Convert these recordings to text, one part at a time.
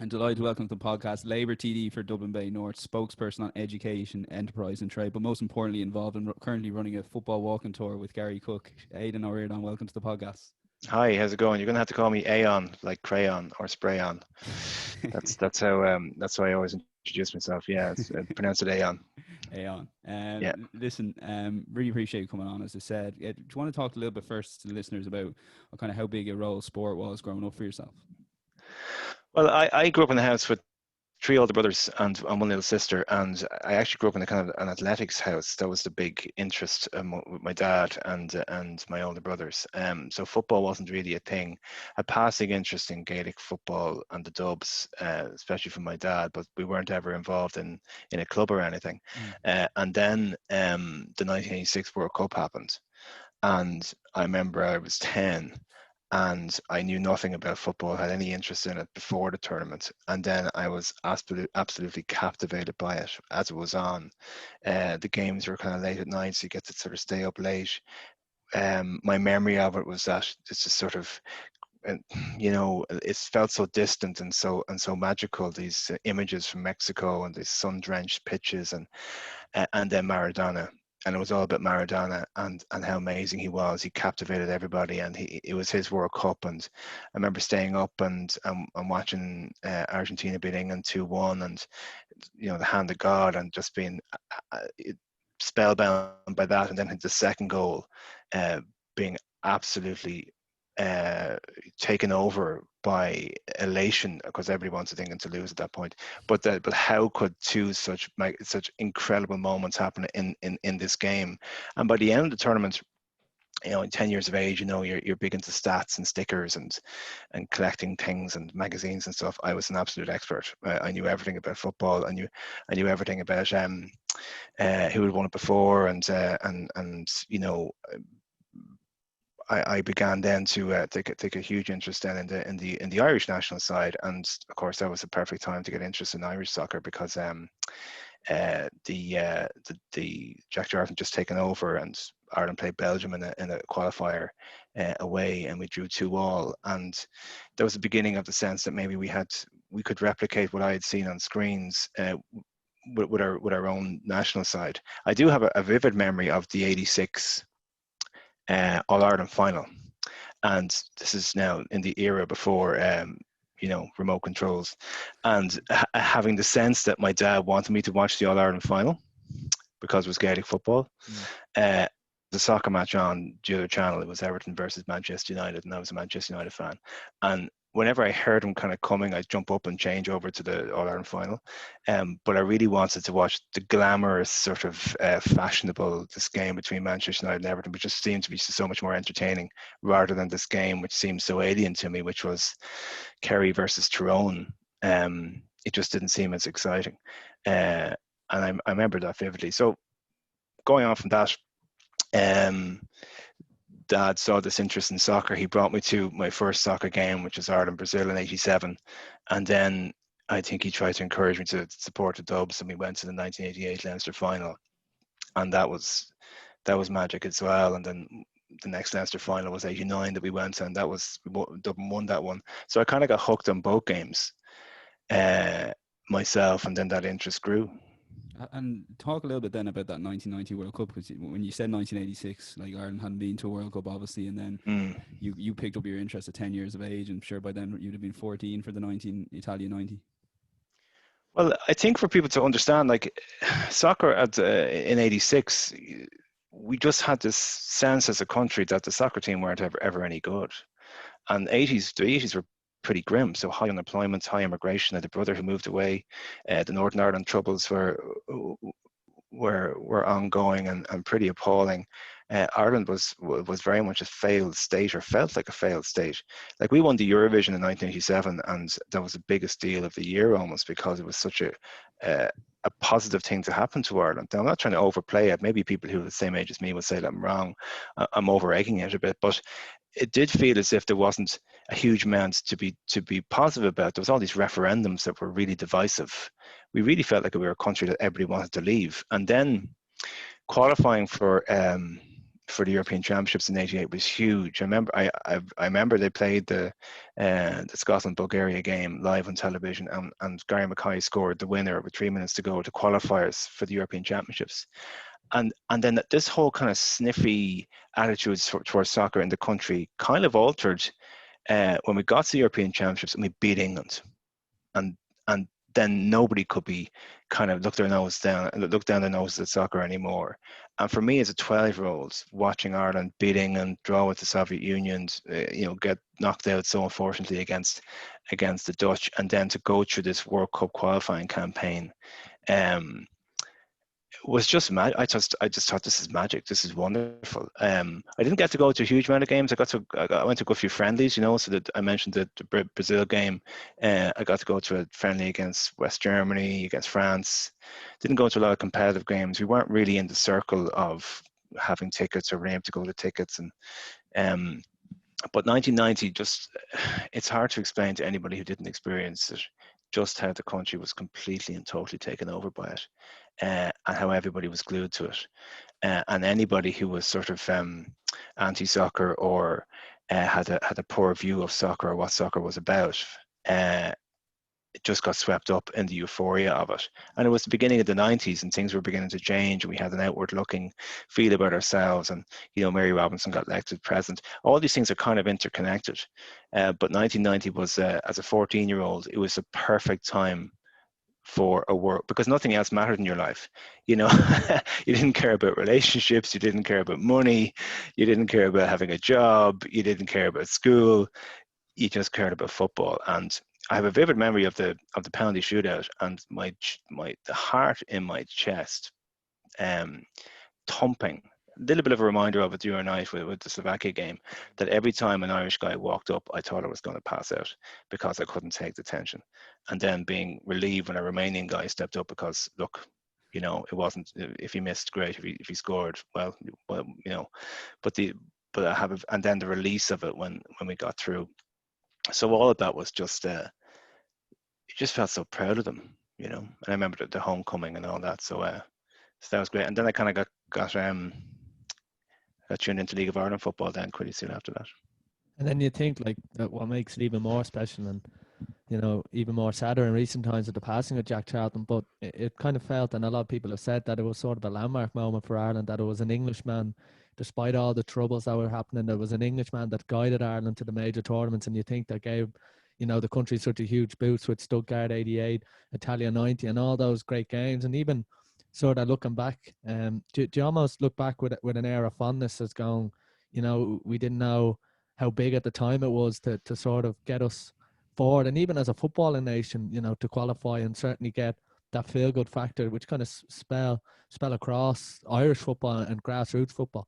I'm delighted to welcome to the podcast Labour TD for Dublin Bay North, spokesperson on education, enterprise and trade, but most importantly involved in currently running a football walking tour with Gary Cook. Aodhán Ó Ríordáin, welcome to the podcast. Hi, how's it going? You're gonna have to call me Aon, like crayon or spray on. That's how I always introduce myself. Yeah, it's pronounce it Aon. Aodhán. Yeah. Listen, really appreciate you coming on, as I said. Do you want to talk a little bit first to the listeners about kind of how big a role sport was growing up for yourself? Well, I grew up in a house with three older brothers and one little sister, and I actually grew up in a kind of an athletics house. That was the big interest with my dad and my older brothers. So football wasn't really a thing. A passing interest in Gaelic football and the Dubs, especially from my dad, but we weren't ever involved in a club or anything. And then the 1986 World Cup happened, and I remember I was 10 and I knew nothing about football, had any interest in it before the tournament. And then I was absolutely captivated by it as it was on. The games were kind of late at night, so you get to sort of stay up late. My memory of it was that it's just sort of, it felt so distant and so magical. These images from Mexico and these sun-drenched pitches, and then Maradona. And it was all about Maradona and how amazing he was. He captivated everybody, and it was his World Cup. And I remember staying up and watching Argentina beat England 2-1, and the hand of God, and just being spellbound by that. And then the second goal, being absolutely taken over by elation, because everybody wanted England to lose at that point. But how could two such incredible moments happen in this game? And by the end of the tournament, in 10 years of age, you're big into stats and stickers and collecting things and magazines and stuff. I was an absolute expert. I knew everything about football. I knew everything about who had won it before, and I began then to take a huge interest then in the Irish national side, and of course that was the perfect time to get interested in Irish soccer, because the Jack Charlton just taken over, and Ireland played Belgium in a qualifier away, and we drew 2-2, and that was the beginning of the sense that maybe we could replicate what I had seen on screens. With our own national side. I do have a vivid memory of the '86 All-Ireland final, and this is now in the era before remote controls, and having the sense that my dad wanted me to watch the All-Ireland final because it was Gaelic football. The soccer match on the other channel, it was Everton versus Manchester United, and I was a Manchester United fan, and whenever I heard him kind of coming, I'd jump up and change over to the All-Ireland final. But I really wanted to watch the glamorous, sort of fashionable, this game between Manchester United and Everton, which just seemed to be so much more entertaining, rather than this game which seemed so alien to me, which was Kerry versus Tyrone. It just didn't seem as exciting. And I remember that vividly. So going on from that, Dad saw this interest in soccer. He brought me to my first soccer game, which was Ireland-Brazil in '87. And then I think he tried to encourage me to support the Dubs, and we went to the 1988 Leinster final. And that was magic as well. And then the next Leinster final was '89 that we went, and that was Dublin won that one. So I kind of got hooked on both games myself, and then that interest grew. And talk a little bit then about that 1990 World Cup, because when you said 1986, like Ireland hadn't been to a World Cup, obviously, and then you picked up your interest at 10 years of age. I'm sure by then you'd have been 14 for the Italia 90. Well, I think for people to understand, like soccer in '86, we just had this sense as a country that the soccer team weren't ever any good, and the '80s were pretty grim. So high unemployment, high immigration. I had a brother who moved away. The Northern Ireland troubles were ongoing and pretty appalling. Ireland was very much a failed state, or felt like a failed state. Like, we won the Eurovision in 1987, and that was the biggest deal of the year almost, because it was such a positive thing to happen to Ireland. Now, I'm not trying to overplay it. Maybe people who are the same age as me would say that I'm wrong. I'm over egging it a bit, but it did feel as if there wasn't a huge amount to be positive about. There was all these referendums that were really divisive. We really felt like we were a country that everybody wanted to leave. And then qualifying for for the European Championships in '88 was huge. I remember they played the Scotland-Bulgaria game live on television, and Gary Mackay scored the winner with 3 minutes to go to qualifiers for the European Championships. And then this whole kind of sniffy attitudes towards soccer in the country kind of altered when we got to the European Championships and we beat England, and then nobody could be kind of look down their noses at soccer anymore. And for me as a 12-year-old, watching Ireland beat England, draw with the Soviet Union, get knocked out so unfortunately against the Dutch, and then to go through this World Cup qualifying campaign, was just mad. I just thought, this is magic. This is wonderful. I didn't get to go to a huge amount of games. I went to go a few friendlies, so that I mentioned the Brazil game. I got to go to a friendly against West Germany, against France. Didn't go to a lot of competitive games. We weren't really in the circle of having tickets or being able to go to tickets. And but 1990, it's hard to explain to anybody who didn't experience it, just how the country was completely and totally taken over by it, and how everybody was glued to it. And anybody who was sort of anti-soccer or had a poor view of soccer or what soccer was about, it just got swept up in the euphoria of it. And it was the beginning of the 90s, and things were beginning to change, and we had an outward-looking feel about ourselves, and Mary Robinson got elected president. All these things are kind of interconnected. But 1990 was, as a 14-year-old, it was a perfect time for a work, because nothing else mattered in your life. You didn't care about relationships, you didn't care about money, you didn't care about having a job, you didn't care about school, you just cared about football. And I have a vivid memory of the penalty shootout, and the heart in my chest thumping. A little bit of a reminder of it the other night with the Slovakia game, that every time an Irish guy walked up, I thought I was going to pass out because I couldn't take the tension. And then being relieved when a Romanian guy stepped up, because look, it wasn't, if he missed, great. If he scored, well, but I have, and then the release of it when we got through. So all of that was just, you just felt so proud of them, And I remember the homecoming and all that. So that was great. And then I kind of got tuned into League of Ireland football then pretty soon after that. And then you think that what makes it even more special and even more sadder in recent times with the passing of Jack Charlton, but it kind of felt, and a lot of people have said, that it was sort of a landmark moment for Ireland, that it was an Englishman, despite all the troubles that were happening, there was an Englishman that guided Ireland to the major tournaments, and you think that gave the country such a huge boost with Stuttgart 88, Italia 90, and all those great games. And even sort of looking back, do you almost look back with an air of fondness as going, we didn't know how big at the time it was to sort of get us forward, and even as a footballing nation, to qualify and certainly get that feel-good factor, which kind of spell across Irish football and grassroots football.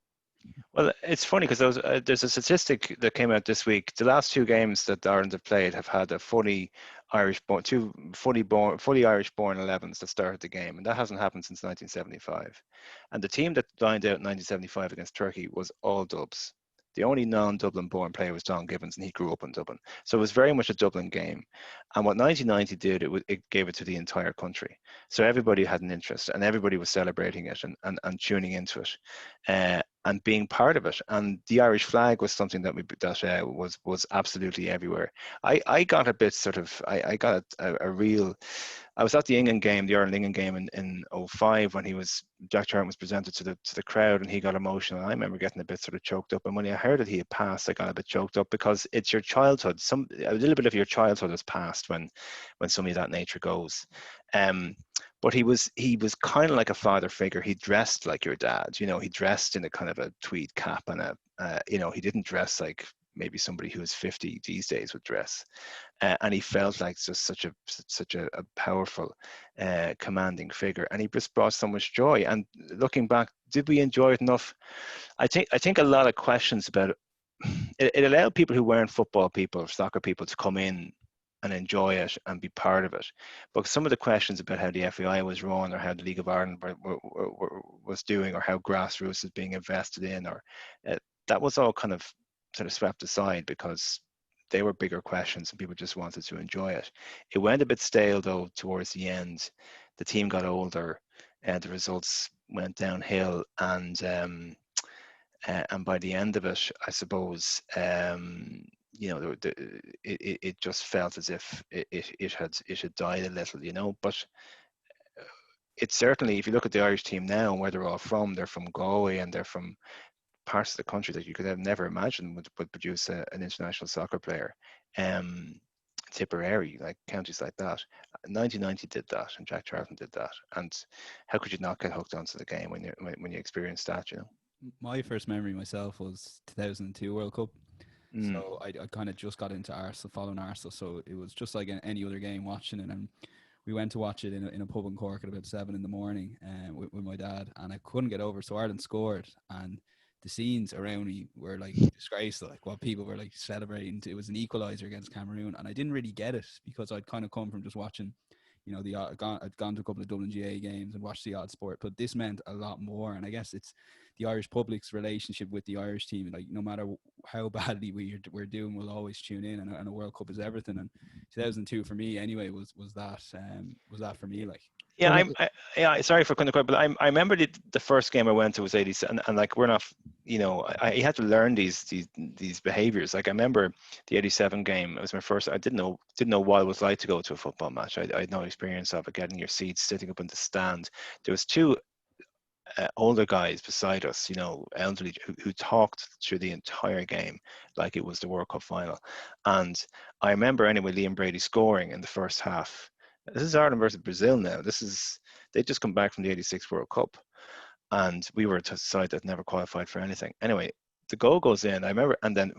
Well, it's funny because there's a statistic that came out this week. The last two games that Ireland have played have had a fully Irish-born 11s that started the game, and that hasn't happened since 1975. And the team that dined out in 1975 against Turkey was all Dubs. The only non-Dublin born player was Don Gibbons, and he grew up in Dublin. So it was very much a Dublin game. And what 1990 did, it gave it to the entire country. So everybody had an interest, and everybody was celebrating it and tuning into it and being part of it. And the Irish flag was something that was absolutely everywhere. I got a bit sort of, I got a real, I was at the England game, the Ireland-England game in 2005 when Jack Charlton was presented to the crowd, and he got emotional. I remember getting a bit sort of choked up, and when I heard that he had passed, I got a bit choked up, because it's your childhood. A little bit of your childhood has passed when somebody of that nature goes. But he was kind of like a father figure. He dressed like your dad. He dressed in a kind of a tweed cap and he didn't dress like maybe somebody who is 50 these days would dress. And he felt like just such a powerful, commanding figure. And he just brought so much joy. And looking back, did we enjoy it enough? I think a lot of questions about it. It allowed people who weren't football people, soccer people, to come in and enjoy it and be part of it. But some of the questions about how the FAI was run, or how the League of Ireland was doing, or how grassroots is being invested in, or that was all kind of sort of swept aside, because they were bigger questions and people just wanted to enjoy it. It went a bit stale though towards the end. The team got older and the results went downhill, and and by the end of it, I suppose, it just felt as if it had died a little. But it's certainly, if you look at the Irish team now and where they're all from, they're from Galway and they're from parts of the country that you could have never imagined would produce an international soccer player. Tipperary, like counties like that. 1990 did that, and Jack Charlton did that. And how could you not get hooked onto the game when you experience that? My first memory myself was 2002 World Cup. So I kind of just got into Arsenal, following Arsenal. So it was just like any other game, watching it. And we went to watch it in a pub in Cork at about 7 a.m. With my dad, and I couldn't get over. So Ireland scored, and the scenes around me were like disgraceful. Like what people were like celebrating. It was an equaliser against Cameroon, and I didn't really get it because I'd kind of come from just watching, I'd gone to a couple of Dublin GAA games and watched the odd sport, but this meant a lot more. And I guess it's the Irish public's relationship with the Irish team. Like no matter how badly we're doing, we'll always tune in, and a World Cup is everything. And 2002 for me anyway was that for me, like. Yeah, sorry for cutting, but I remember the first game I went to was 87, and like we're not, I had to learn these behaviors. Like I remember the 87 game. It was my first. I didn't know what it was like to go to a football match. I had no experience of it. Getting your seats, sitting up in the stand. There was two older guys beside us, elderly, who talked through the entire game like it was the World Cup final. And I remember anyway Liam Brady scoring in the first half. This is Ireland versus Brazil now. They'd just come back from the 86 World Cup, and we were a side that never qualified for anything. Anyway, the goal goes in, I remember, and then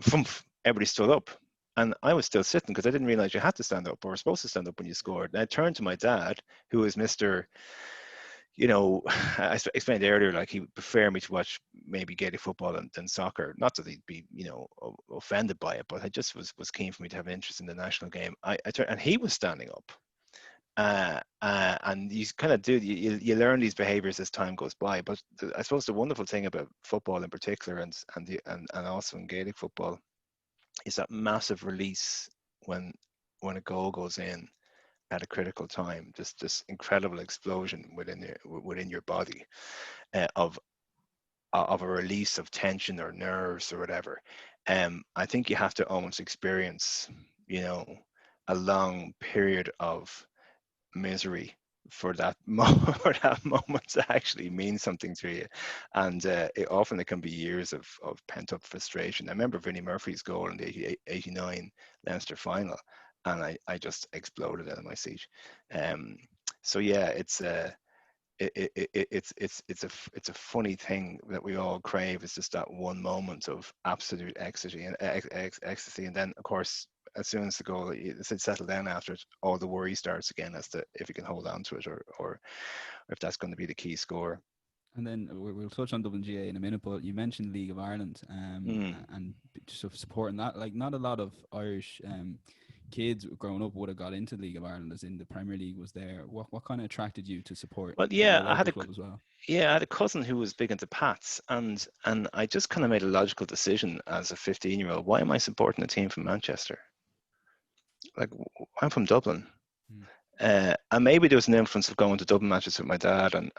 everybody stood up. And I was still sitting because I didn't realize you had to stand up or were supposed to stand up when you scored. And I turned to my dad, who was Mr. I explained earlier, like he would prefer me to watch maybe Gaelic football than soccer. Not that he'd be, offended by it, but I just was keen for me to have an interest in the national game. I turned, and he was standing up. And you kind of do, you learn these behaviors as time goes by. But I suppose the wonderful thing about football in particular, and also in Gaelic football, is that massive release when a goal goes in at a critical time. Just this incredible explosion within your body of a release of tension or nerves or whatever. I think you have to almost experience, a long period of misery for that moment to actually mean something to you, and it can be years of pent-up frustration. I remember Vinnie Murphy's goal in the 89 Leinster final, and I just exploded out of my seat. So yeah, it's a funny thing that we all crave. It's just that one moment of absolute ecstasy, and then of course, as soon as the goal settled down after it, all the worry starts again as to if you can hold on to it or if that's going to be the key score. And then we'll touch on Dublin GAA in a minute, but you mentioned League of Ireland and just supporting that. Like not a lot of Irish kids growing up would have got into the League of Ireland, as in the Premier League was there. What kind of attracted you to support? Well, yeah, I had a club as well. Yeah, I had a cousin who was big into Pats, and I just kind of made a logical decision as a 15-year-old. Why am I supporting a team from Manchester? Like, I'm from Dublin. And maybe there was an influence of going to Dublin matches with my dad and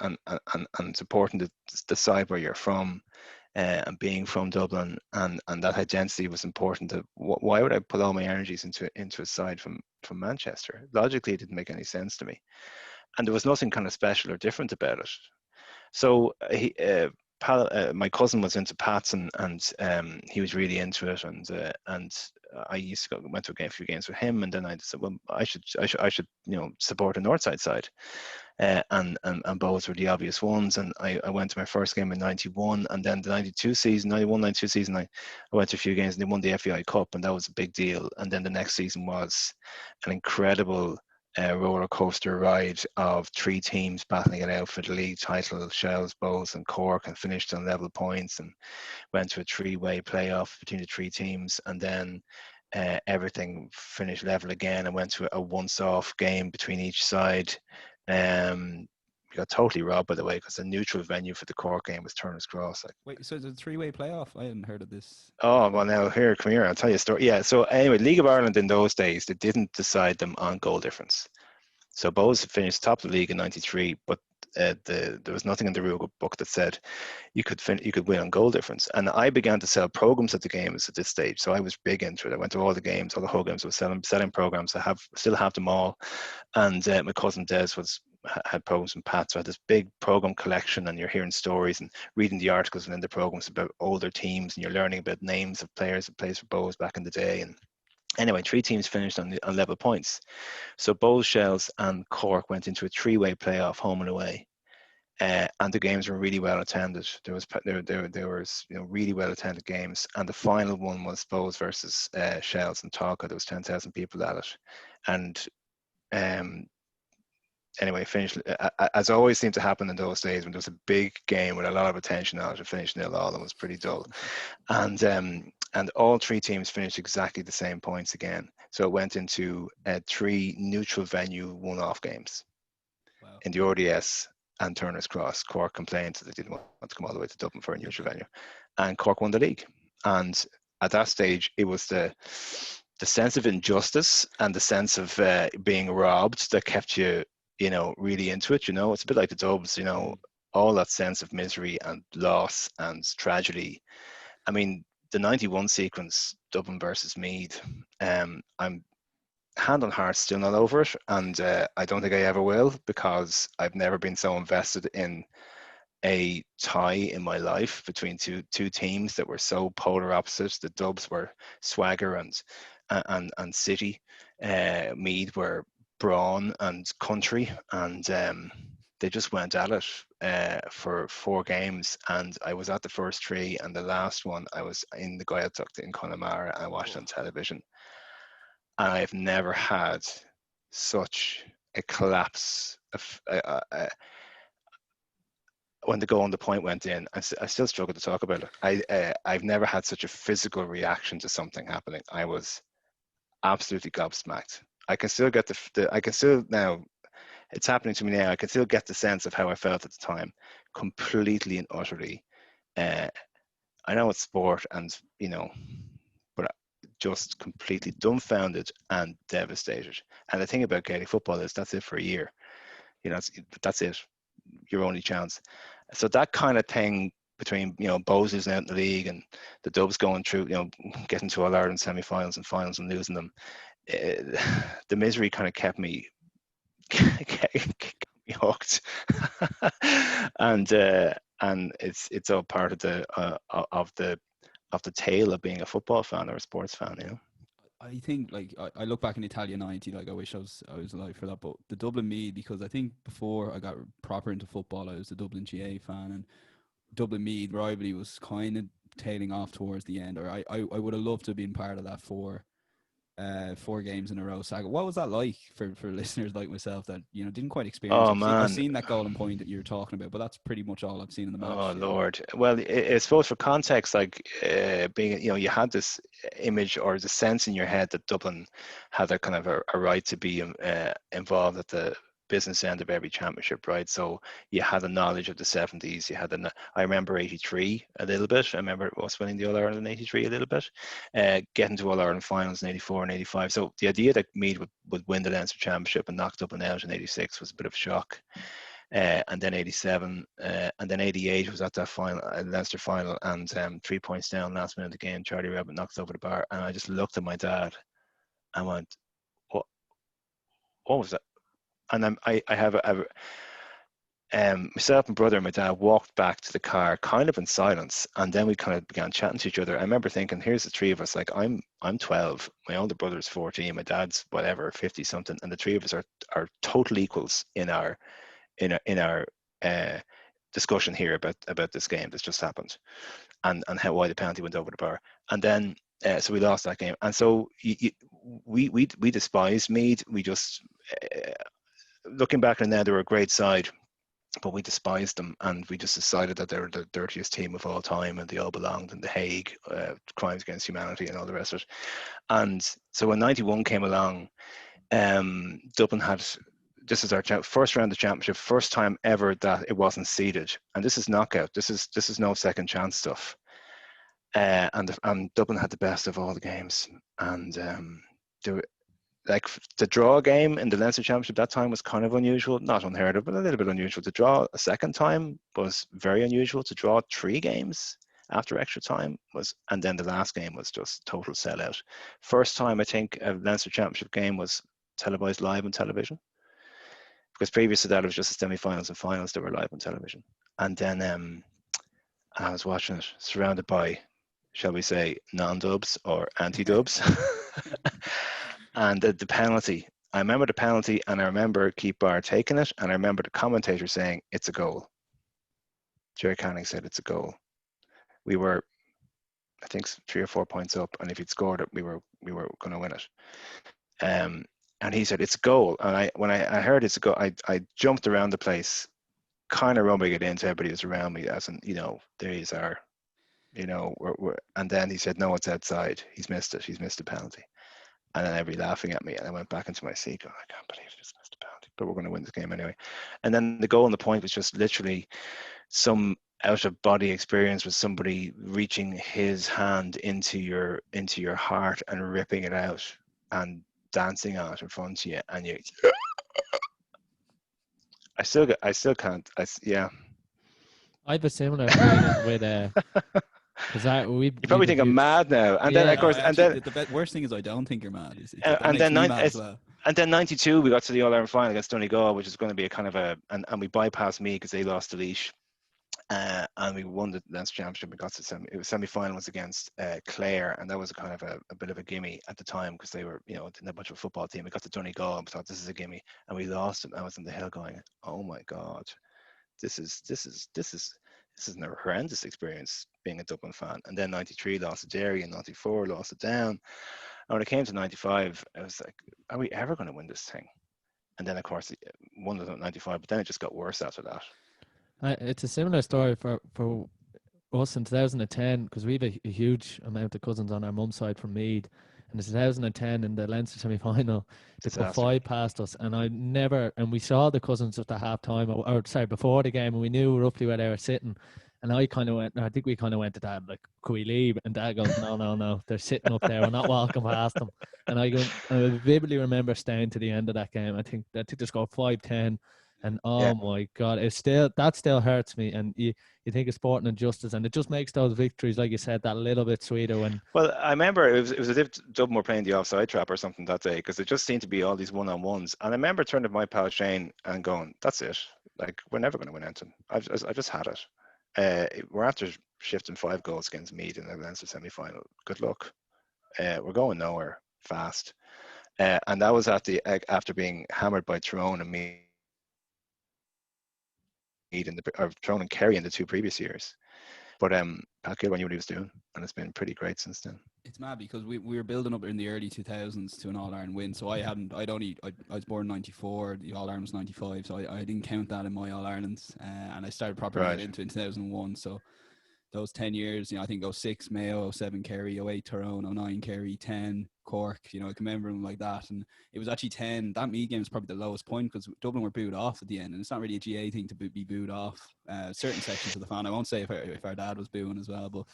supporting the side where you're from, and being from Dublin, and that identity was important. Why would I put all my energies into a side from Manchester? Logically, it didn't make any sense to me, and there was nothing kind of special or different about it. So my cousin was into Pats, and he was really into it, and I used to went to a few games with him, and then I said, well, I should support a Northside side, and both were the obvious ones. And I went to my first game in '91, and then the '92 season, '92 season, I went to a few games, and they won the FAI Cup, and that was a big deal. And then the next season was an incredible roller coaster ride of three teams battling it out for the league title: Shells, Bowes and Cork, and finished on level points, and went to a three-way playoff between the three teams, and then everything finished level again and went to a once-off game between each side. We got totally robbed, by the way, because the neutral venue for the Cork game was Turner's Cross. Wait, so it's a three-way playoff? I hadn't heard of this. Oh, well, now come here, I'll tell you a story. Yeah, so anyway, League of Ireland in those days, they didn't decide them on goal difference. So Bowes finished top of the league in '93, but there was nothing in the rule book that said you could win on goal difference. And I began to sell programs at the games at this stage, so I was big into it. I went to all the games, all the whole games. I was selling programs. Still have them all. And my cousin Des had programs and Pat, so I had this big program collection, and you're hearing stories and reading the articles within the programs about older teams, and you're learning about names of players that played for Bows back in the day. And anyway, 3 teams finished on level points. So Bows, Shells and Cork went into a 3-way playoff, home and away. And the games were really well attended. There was really well attended games, and the final one was Bows versus Shells and Talca. There was 10,000 people at it, and anyway, finished as always seemed to happen in those days when there was a big game with a lot of attention on it. It finished 0-0 and was pretty dull, and all 3 teams finished exactly the same points again. So it went into 3 neutral venue one-off games. Wow. In the RDS and Turner's Cross. Cork complained that they didn't want to come all the way to Dublin for a neutral venue, and Cork won the league. And at that stage, it was the sense of injustice and the sense of being robbed that kept you, really into it. It's a bit like the Dubs. All that sense of misery and loss and tragedy. I mean, the 91 sequence, Dublin versus Meath. I'm hand on heart still not over it, and I don't think I ever will, because I've never been so invested in a tie in my life between two teams that were so polar opposites. The Dubs were swagger and city, Meath were brawn and country, and they just went at it for 4 games, and I was at the first 3, and the last one I was in the Gaeltacht in Connemara. I watched on television. And I've never had such a collapse of when the goal on the point went in. I still struggle to talk about it. I've never had such a physical reaction to something happening. I was absolutely gobsmacked. I can still get I can still now. It's happening to me now. I can still get the sense of how I felt at the time, completely and utterly. I know it's sport, and but just completely dumbfounded and devastated. And the thing about Gaelic football is that's it for a year. That's it. Your only chance. So that kind of thing between Bows losing out in the league and the Dubs going through, getting to All Ireland semi-finals and finals and losing them, the misery kind of kept me hooked. And it's all part of the tale of being a football fan or a sports fan. I think, I look back in Italia 90, I wish I was alive for that, but the Dublin Meath, because I think before I got proper into football, I was a Dublin GAA fan, and Dublin Meath rivalry was kind of tailing off towards the end, or I would have loved to have been part of that 4 games in a row saga. What was that like for listeners like myself that didn't quite experience it? Man, I've seen that goal and point that you're talking about, but that's pretty much all I've seen in the match. Oh Lord. Well, I suppose for context, being you had this image or the sense in your head that Dublin had a kind of a right to be involved at the business end of every championship, right? So you had a knowledge of the 70s. I remember 83 a little bit. I remember us winning the All Ireland in 83 a little bit, getting to All Ireland finals in 84 and 85. So the idea that Meath would win the Leinster Championship and knock Dublin out in 86 was a bit of a shock. And then 87, and then 88 was at that final, Leinster final, and 3 points down last minute of the game, Charlie Rabbit knocked over the bar, and I just looked at my dad and went, what was that? And I have myself and brother and my dad walked back to the car kind of in silence, and then we kind of began chatting to each other. I remember thinking, here's the 3 of us, I'm 12, my older brother's 14, my dad's whatever 50 something, and the 3 of us are total equals in our discussion here about this game that's just happened, and why the penalty went over the bar. And then so we lost that game, and so we despised Meath. We just looking back on now, they were a great side, but we despised them, and we just decided that they were the dirtiest team of all time, and they all belonged in The Hague, crimes against humanity and all the rest of it. And so when 91 came along, Dublin had, this is our first round of championship, first time ever that it wasn't seeded, and this is knockout. This is no second chance stuff. And Dublin had the best of all the games, and like the draw game in the Leinster Championship that time was kind of unusual, not unheard of, but a little bit unusual. To draw a second time was very unusual. To draw 3 games after extra time was, and then the last game was just total sellout. First time I think a Leinster Championship game was televised live on television, because previous to that it was just the semi-finals and finals that were live on television. And then I was watching it surrounded by, shall we say, non-dubs or anti-dubs. And the penalty, I remember the penalty, and I remember Keith Barr taking it, and I remember the commentator saying, "It's a goal." Jerry Canning said it's a goal. We were, I think, 3 or 4 points up, and if he'd scored it, we were going to win it. And he said it's a goal, and when I heard it's a goal, I jumped around the place, kind of rubbing it into everybody who's around me, as in, there you are, and then he said, "No, it's outside. He's missed it. He's missed a penalty." And then everybody laughing at me, and I went back into my seat going, "I can't believe I just missed a penalty, but we're going to win this game anyway." And then the goal and the point was just literally some out-of-body experience with somebody reaching his hand into your heart and ripping it out and dancing on it in front of you, and you. I still can't. Yeah. I have a similar feeling with because you probably think I'm mad now, and then of course, and then the worst thing is I don't think you're mad. And then and then 92 we got to the All-Ireland final against Donegal, which is going to be a kind of and we bypassed me because they lost to Laois, and we won the Leinster Championship. We got to semi-final was against Clare, and that was a kind of a bit of a gimme at the time because they were didn't have much of a football team. We got to Donegal and thought this is a gimme, and we lost them. I was on the hill going, "Oh my God, this is a horrendous experience being a Dublin fan." And then 93 lost to Derry, and 94 lost to Down. And when it came to 95, I was like, "Are we ever going to win this thing?" And then, of course, won it at 95, but then it just got worse after that. It's a similar story for us in 2010, because we have a huge amount of cousins on our mum's side from Meath. And in 2010 in the Leinster semi-final, they put 5 past us, and we saw the cousins at the half-time, before the game, and we knew roughly where they were sitting. And I think we kind of went to Dad, like, "Could we leave?" And Dad goes, no, they're sitting up there, we're not walking past them. And I vividly remember staying to the end of that game. I think they scored 5-10. And my God, that still hurts me. And you think of Sporting Injustice, and it just makes those victories, like you said, that little bit sweeter. Well, I remember it was as if Dublin were playing the offside trap or something that day, because it just seemed to be all these one-on-ones. And I remember turning to my pal Shane and going, "That's it. Like, we're never going to win anything. I just had it. We're after shifting 5 goals against Meath in the Leinster semi-final. Good luck. We're going nowhere fast." And that was after being hammered by Tyrone and Meath. Tyrone and Kerry in the 2 previous years. But Pat Gilroy knew what he was doing, and it's been pretty great since then. It's mad because we were building up in the early 2000s to an All-Ireland win. So I was born in 94, the All-Ireland was 95, so I didn't count that in my All-Irelands. And I started properly into in 2001. So those 10 years, I think 06 Mayo, 07 Kerry, 08 Tyrone, 09 Kerry, 10 Cork, I can remember them like that. And it was actually 10, that Meath game was probably the lowest point because Dublin were booed off at the end, and it's not really a GA thing to be booed off certain sections of the fan. I won't say if our dad was booing as well, but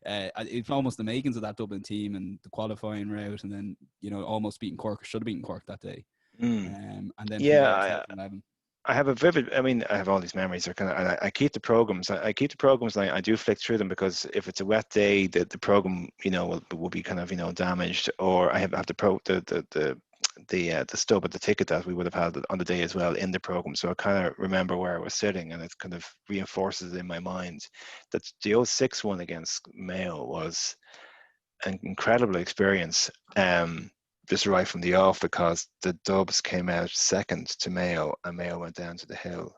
it's almost the makings of that Dublin team and the qualifying route, and then almost beating Cork, or should have beaten Cork that day. And then I have I have all these memories. I keep the programs. And I do flick through them, because if it's a wet day, the program, will be kind of, damaged, or I have the stub of the ticket that we would have had on the day as well in the program. So I kind of remember where I was sitting, and it kind of reinforces in my mind that the 06 one against Mayo was an incredible experience. Just right from the off, because the Dubs came out second to Mayo, and Mayo went down to the hill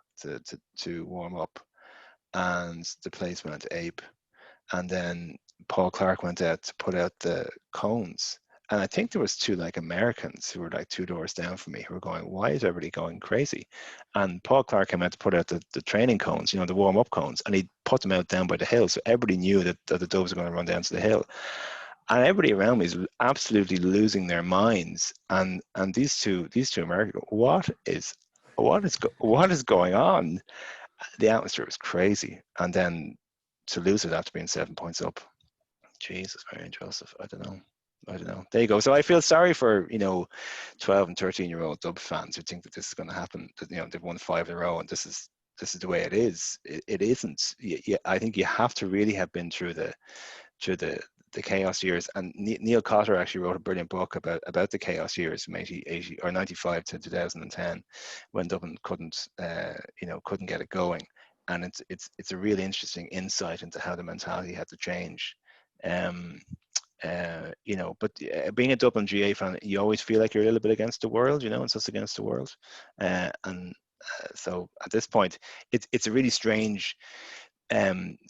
to warm up, and the place went ape. And then Paul Clark went out to put out the cones, and I think there was 2 Americans who were 2 doors down from me who were going, "Why is everybody going crazy?" And Paul Clark came out to put out the training cones, the warm up cones, and he put them out down by the hill, so everybody knew that the Dubs were going to run down to the hill. And everybody around me is absolutely losing their minds. And these two Americans, what is going on? The atmosphere was crazy. And then to lose it after being 7 points up, Jesus, Mary and Joseph, I don't know. I don't know. There you go. So I feel sorry for 12 and 13-year-old Dub fans who think that this is going to happen. That they've won 5 in a row, and this is the way it is. It isn't. I think you have to really have been through the chaos years. And Neil Cotter actually wrote a brilliant book about the chaos years from 80 or 95 to 2010, when Dublin couldn't get it going. And it's a really interesting insight into how the mentality had to change. But being a Dublin GAA fan, you always feel like you're a little bit against the world, it's just against the world. So at this point, it's a really strange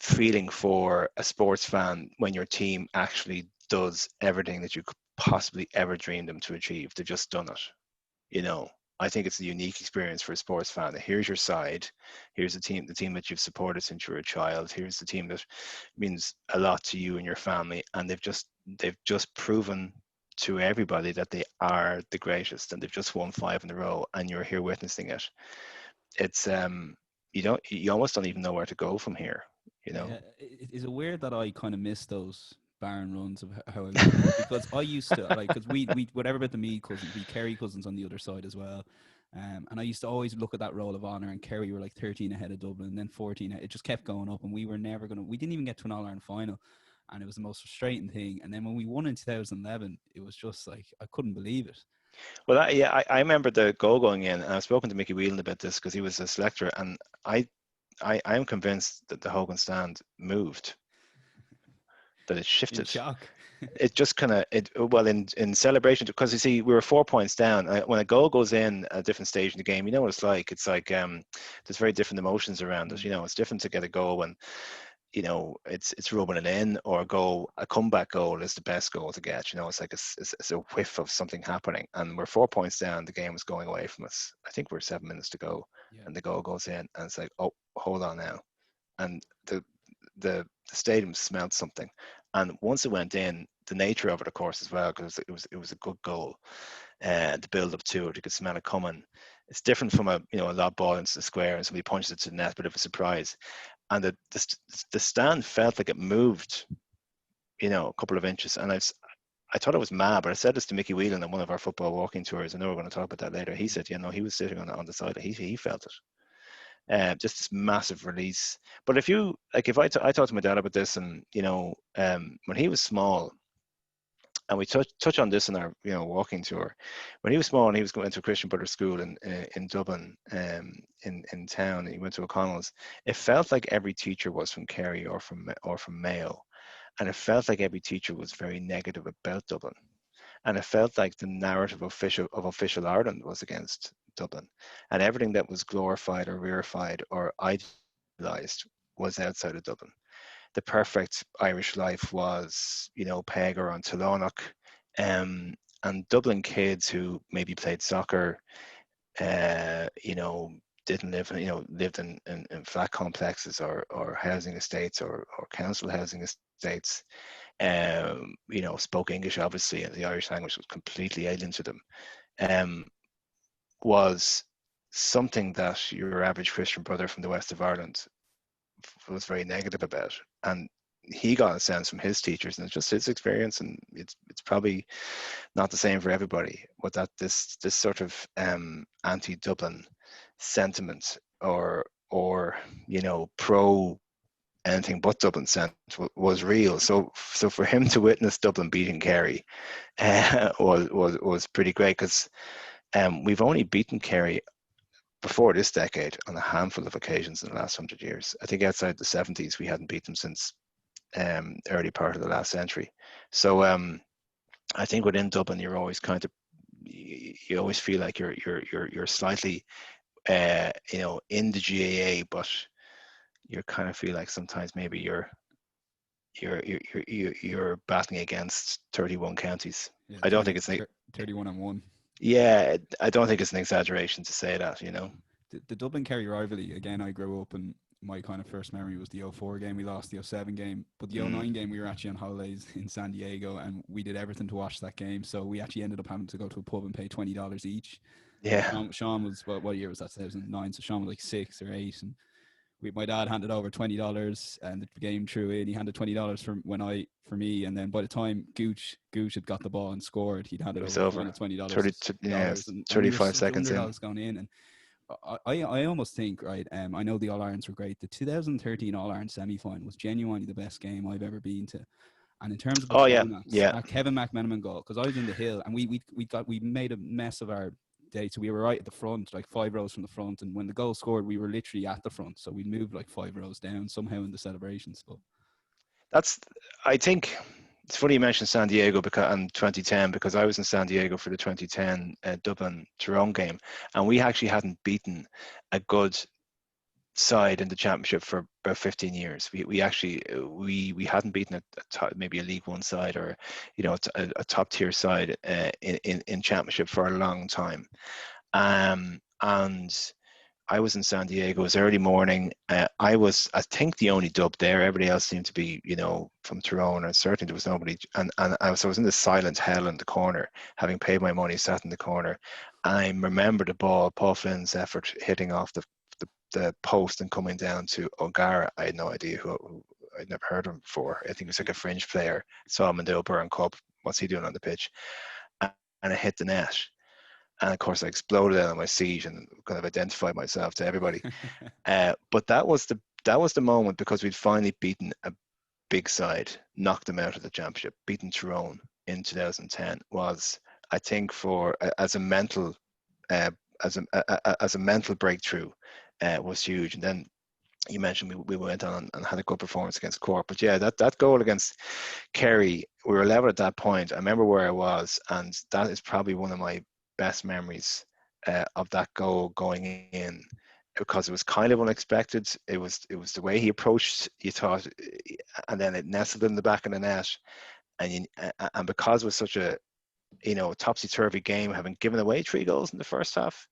feeling for a sports fan when your team actually does everything that you could possibly ever dream them to achieve. They've just done it. I think it's a unique experience for a sports fan. Here's your side. Here's the team that you've supported since you were a child. Here's the team that means a lot to you and your family. And they've just proven to everybody that they are the greatest, and they've just won 5 in a row, and you're here witnessing it. It's you almost don't even know where to go from here. Yeah, is it weird that I kind of miss those barren runs of how I grew up? Because I used to because we whatever about the Meath cousins, we Kerry cousins on the other side as well. And I used to always look at that roll of honour, and Kerry were like 13 ahead of Dublin, and then 14. It just kept going up, and we didn't even get to an All-Ireland final, and it was the most frustrating thing. And then when we won in 2011, it was just like I couldn't believe it. Well, I remember the goal going in, and I've spoken to Mickey Whelan about this because he was a selector, and I'm convinced that the Hogan stand moved, that it shifted. In shock. It just kind of in celebration, because you see we were 4 points down. When a goal goes in at a different stage in the game, you know what it's like. It's like there's very different emotions around it. It's different to get a goal when it's rubbing it in, or a comeback goal is the best goal to get. It's like it's a whiff of something happening, and we're 4 points down. The game was going away from us. I think we're 7 minutes to go, and the goal goes in, and it's like, oh, hold on now, and the stadium smelled something. And once it went in, the nature of it, of course, as well, because it was a good goal, the build up to it, you could smell it coming. It's different from a lob ball into the square and somebody punches it to the net, bit of a surprise. And the stand felt like it moved, a couple of inches. And I thought it was mad, but I said this to Mickey Whelan on one of our football walking tours. I know we're going to talk about that later. He said, he was sitting on the side, he felt it. Just this massive release. But if I talked to my dad about this, and when he was small, and we touch on this in our walking tour, when he was small and he was going to a Christian Brothers school in Dublin, in town, and he went to O'Connell's, it felt like every teacher was from Kerry or from Mayo, and it felt like every teacher was very negative about Dublin, and it felt like the narrative of official Ireland was against Dublin, and everything that was glorified or reified or idealized was outside of Dublin. The perfect Irish life was, Pegger on Tullonock, and Dublin kids who maybe played soccer, didn't live, lived in flat complexes or housing estates or council housing estates, spoke English, obviously, and the Irish language was completely alien to them, was something that your average Christian brother from the west of Ireland was very negative about. And he got a sense from his teachers, and it's just his experience, and it's probably not the same for everybody, but that this sort of anti-Dublin sentiment or pro anything but Dublin sentiment was real. So for him to witness Dublin beating Kerry was pretty great, because we've only beaten Kerry before this decade on a handful of occasions in the last 100 years. I think outside the 70s, we hadn't beat them since early part of the last century. So I think within Dublin, you're always you always feel like you're slightly, in the GAA, but you kind of feel like sometimes maybe you're battling against 31 counties. Yeah, I don't think it's 31-1. Yeah, I don't think it's an exaggeration to say that, The Dublin Kerry rivalry, again, I grew up, and my kind of first memory was the 04 game. We lost the 07 game, but the 09 game, we were actually on holidays in San Diego, and we did everything to watch that game. So we actually ended up having to go to a pub and pay $20 each. Yeah. Sean was, what year was that? 2009. So Sean was like 6 or 8, and my dad handed over $20 and the game threw in. He handed $20 for me, and then by the time Gooch had got the ball and scored, he'd handed It was over over. $20. 35 seconds in. Underdogs going in, and I almost think, right, I know the All-Irelands were great. The 2013 All-Ireland semi-final was genuinely the best game I've ever been to. And in terms of the climax, that Kevin McMenamin goal, because I was in the hill and we made a mess of our day. So we were right at the front, like 5 rows from the front. And when the goal scored, we were literally at the front. So we moved like 5 rows down somehow in the celebrations. But I think it's funny you mentioned San Diego and 2010, because I was in San Diego for the 2010 Dublin Tyrone game, and we actually hadn't beaten a good side in the championship for about 15 years. We hadn't beaten maybe a League One side, or a top tier side in championship for a long time. And I was in San Diego. It was early morning. I think the only dub there. Everybody else seemed to be from Tyrone, and certainly there was nobody. And I was in this silent hell in the corner, having paid my money, sat in the corner. I remember the ball, Paul Flynn's effort hitting off the post and coming down to O'Gara. I had no idea who I'd never heard of him before. I think he was like a fringe player. Saw him in the O'Byrne Cup. What's he doing on the pitch? And I hit the net. And of course I exploded out of my seat and kind of identified myself to everybody. But that was the moment, because we'd finally beaten a big side, knocked them out of the championship, beaten Tyrone in 2010 was, I think, as a mental breakthrough, was huge. And then you mentioned we went on and had a good performance against Cork. But yeah, that goal against Kerry, we were level at that point. I remember where I was, and that is probably one of my best memories of that goal going in, because it was kind of unexpected. It was the way he approached, you thought, and then it nestled in the back of the net, and because it was such a topsy-turvy game, having given away 3 goals in the first half,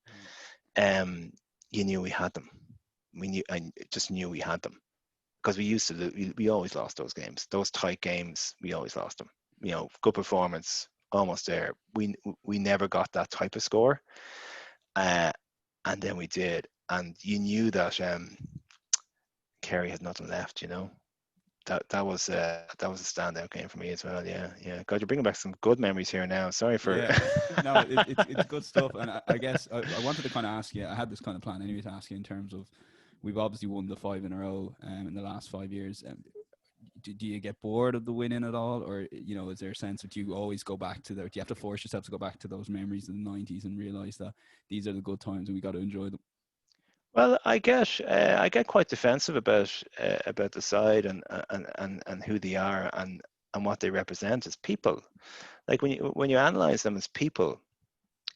you knew we had them. I just knew we had them, because we always lost those games, those tight games. We always lost them. Good performance, almost there. We never got that type of score, and then we did, and you knew that Kerry had nothing left. That was a standout game for me as well. Yeah. God, you're bringing back some good memories here now. Sorry for. Yeah. No, it's good stuff. And I guess I wanted to kind of ask you. I had this kind of plan anyway to ask you in terms of, we've obviously won the 5 in a row in the last 5 years. Do you get bored of the winning at all, or is there a sense that you always go back to do you have to force yourself to go back to those memories in the 90s and realize that these are the good times and we got to enjoy them? Well, I get quite defensive about the side and who they are and what they represent as people. Like when you analyze them as people,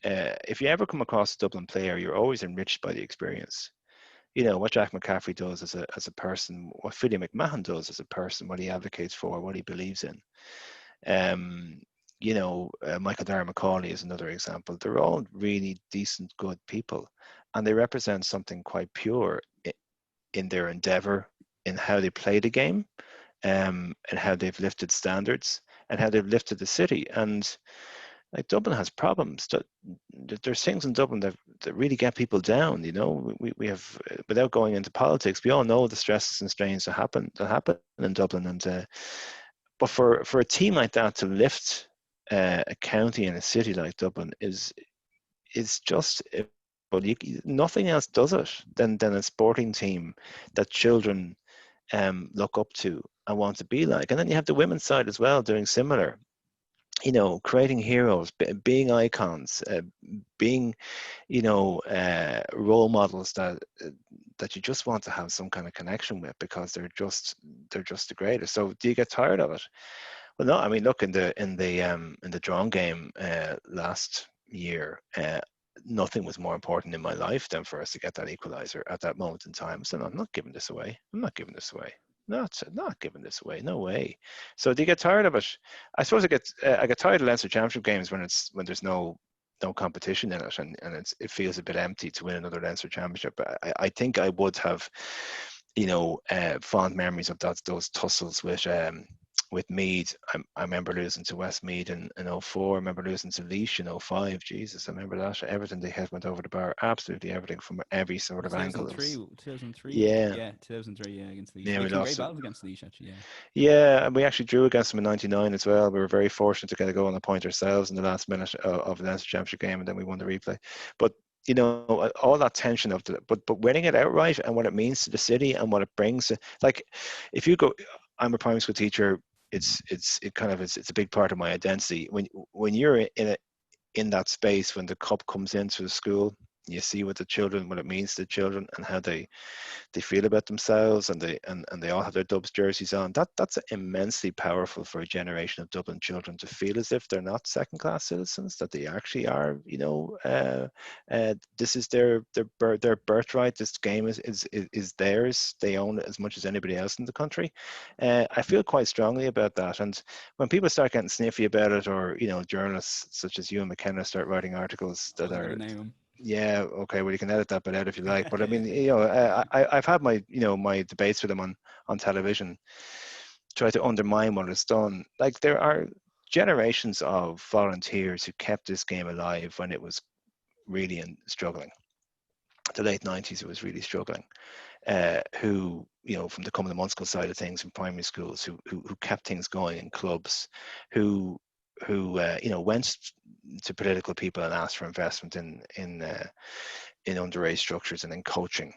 if you ever come across a Dublin player, you're always enriched by the experience. What Jack McCaffrey does as a person, what Philly McMahon does as a person, what he advocates for, what he believes in. Michael Dara McCauley is another example. They're all really decent, good people, and they represent something quite pure in their endeavour, in how they play the game, and how they've lifted standards, and how they've lifted the city. And like, Dublin has problems. There's things in Dublin that really get people down. We have, without going into politics, we all know the stresses and strains that happen in Dublin. And but for a team like that to lift a county and a city like Dublin is just, well, nothing else does it than a sporting team that children look up to and want to be like. And then you have the women's side as well doing similar. Creating heroes, being icons, being, role models that you just want to have some kind of connection with, because they're just the greatest. So do you get tired of it? Well, no. I mean, look, in the drawn game last year, nothing was more important in my life than for us to get that equaliser at that moment in time. So I'm not giving this away. Not giving this away. No way. So do you get tired of it? I suppose I get tired of Leinster Championship games when there's no competition in it, and it feels a bit empty to win another Leinster Championship. I think I would have, fond memories of those tussles with with Meath, I remember losing to Westmeath in 04. I remember losing to Laois in 05. Jesus, I remember that. Everything they had went over the bar. Absolutely everything from every sort of angle. 2003. Yeah. Yeah, 2003. Yeah, against Laois. Yeah, we Making lost great battles against Laois, actually. Yeah. Yeah, and we actually drew against them in '99 as well. We were very fortunate to get a goal on the point ourselves in the last minute of the Leinster Championship game, and then we won the replay. But you know, all that tension of but winning it outright and what it means to the city and what it brings. Like, if you go, I'm a primary school teacher. It's a big part of my identity. When you're in that space, when the cup comes into the school, you see what it means to the children and how they feel about themselves, and they all have their Dubs jerseys on. That's immensely powerful for a generation of Dublin children to feel as if they're not second class citizens, that they actually are. This is their birthright. This game is theirs. They own it as much as anybody else in the country. I feel quite strongly about that. And when people start getting sniffy about it, or journalists such as you and McKenna start writing articles that are, yeah, okay, well, you can edit that bit out if you like, but I mean, I've had my debates with them on television, try to undermine what it's done. Like, there are generations of volunteers who kept this game alive when it was really struggling. The late 90s, it was really struggling. Who, from the Come the Munskill side of things in primary schools, who kept things going in clubs, who went to political people and asked for investment in underage structures and in coaching.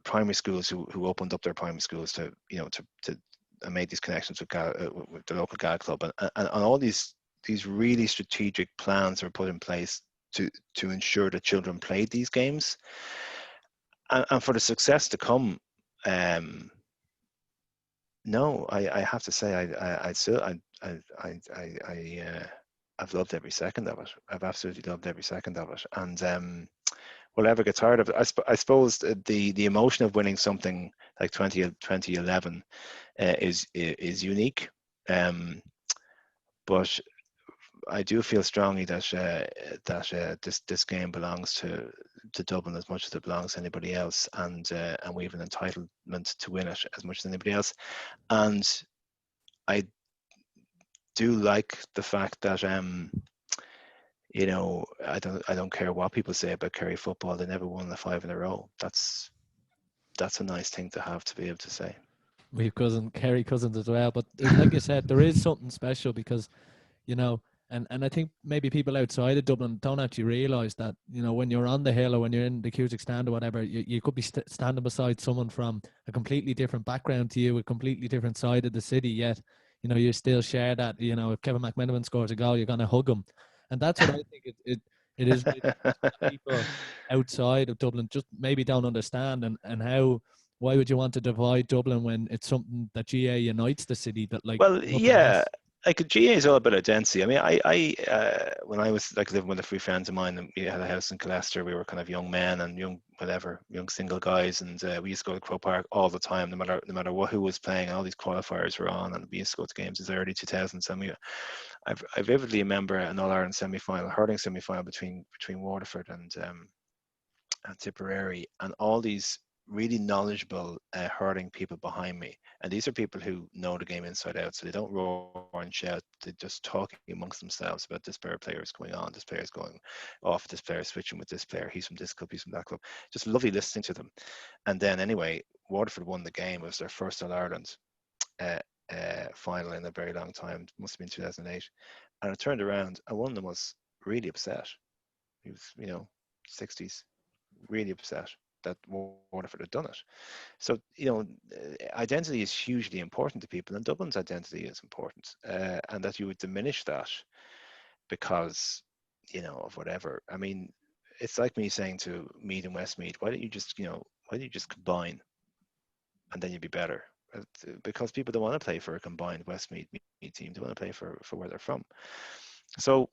Primary schools who opened up their primary schools to and made these connections with the local GAA club, and all these really strategic plans were put in place to ensure that children played these games, and for the success to come. No, I have to say I've loved every second of it. I've absolutely loved every second of it, and we'll never get tired of it. I suppose the emotion of winning something like 2011 is unique, but I do feel strongly that this game belongs to Dublin as much as it belongs to anybody else, and we have an entitlement to win it as much as anybody else. And I do like the fact that I don't care what people say about Kerry football. They never won the 5 in a row. That's a nice thing to have, to be able to say. We've Kerry cousins as well, but like you said, there is something special because, and I think maybe people outside of Dublin don't actually realise that, when you're on the hill or when you're in the Cusack stand or whatever, you could be standing beside someone from a completely different background to you, a completely different side of the city, yet, you still share that, if Kevin McMenamin scores a goal, you're going to hug him. And that's what I think it is really people outside of Dublin just maybe don't understand, and how, why would you want to divide Dublin when it's something that GAA unites the city, that else. Like, GAA is all about identity. I mean, I when I was living with a few friends of mine, and we had a house in Colester, we were kind of young men and young single guys, and we used to go to Croke Park all the time, no matter who was playing. All these qualifiers were on, and we used to go to games in the early 2000s. I vividly remember an All-Ireland semi-final, hurling semi-final between Waterford and Tipperary, and all these really knowledgeable hurling people behind me, and these are people who know the game inside out, so they don't roar and shout. They just talk amongst themselves about this player is going on, this player is going off, this player is switching with this player, he's from this club, he's from that club. Just lovely listening to them. And then anyway, Waterford won the game. It was their first All-Ireland final in a very long time. It must have been 2008. And I turned around, and one of them was really upset. He was 60s, really upset that Waterford had done it. So, identity is hugely important to people, and Dublin's identity is important, and that you would diminish that because, of whatever. I mean, it's like me saying to Meath and Westmeath, why don't you just combine, and then you'd be better? Because people don't want to play for a combined Westmeath team. They want to play for where they're from. So,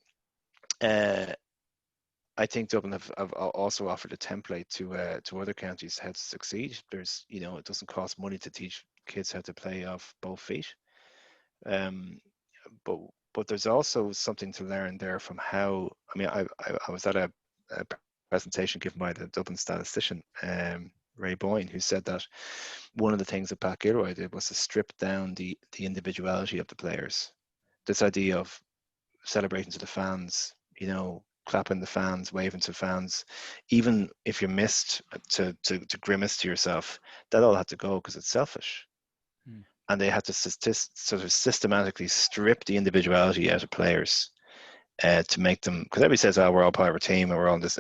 I think Dublin have also offered a template to other counties how to succeed. There's, it doesn't cost money to teach kids how to play off both feet, but there's also something to learn there from how. I mean, I was at a presentation given by the Dublin statistician Ray Boyne, who said that one of the things that Pat Gilroy did was to strip down the individuality of the players. This idea of celebrating to the fans, clapping the fans, waving to fans, even if you missed, to grimace to yourself, that all had to go because it's selfish. And they had to sort of systematically strip the individuality out of players to make them, because everybody says, "Oh, we're all part of a team and we're all this."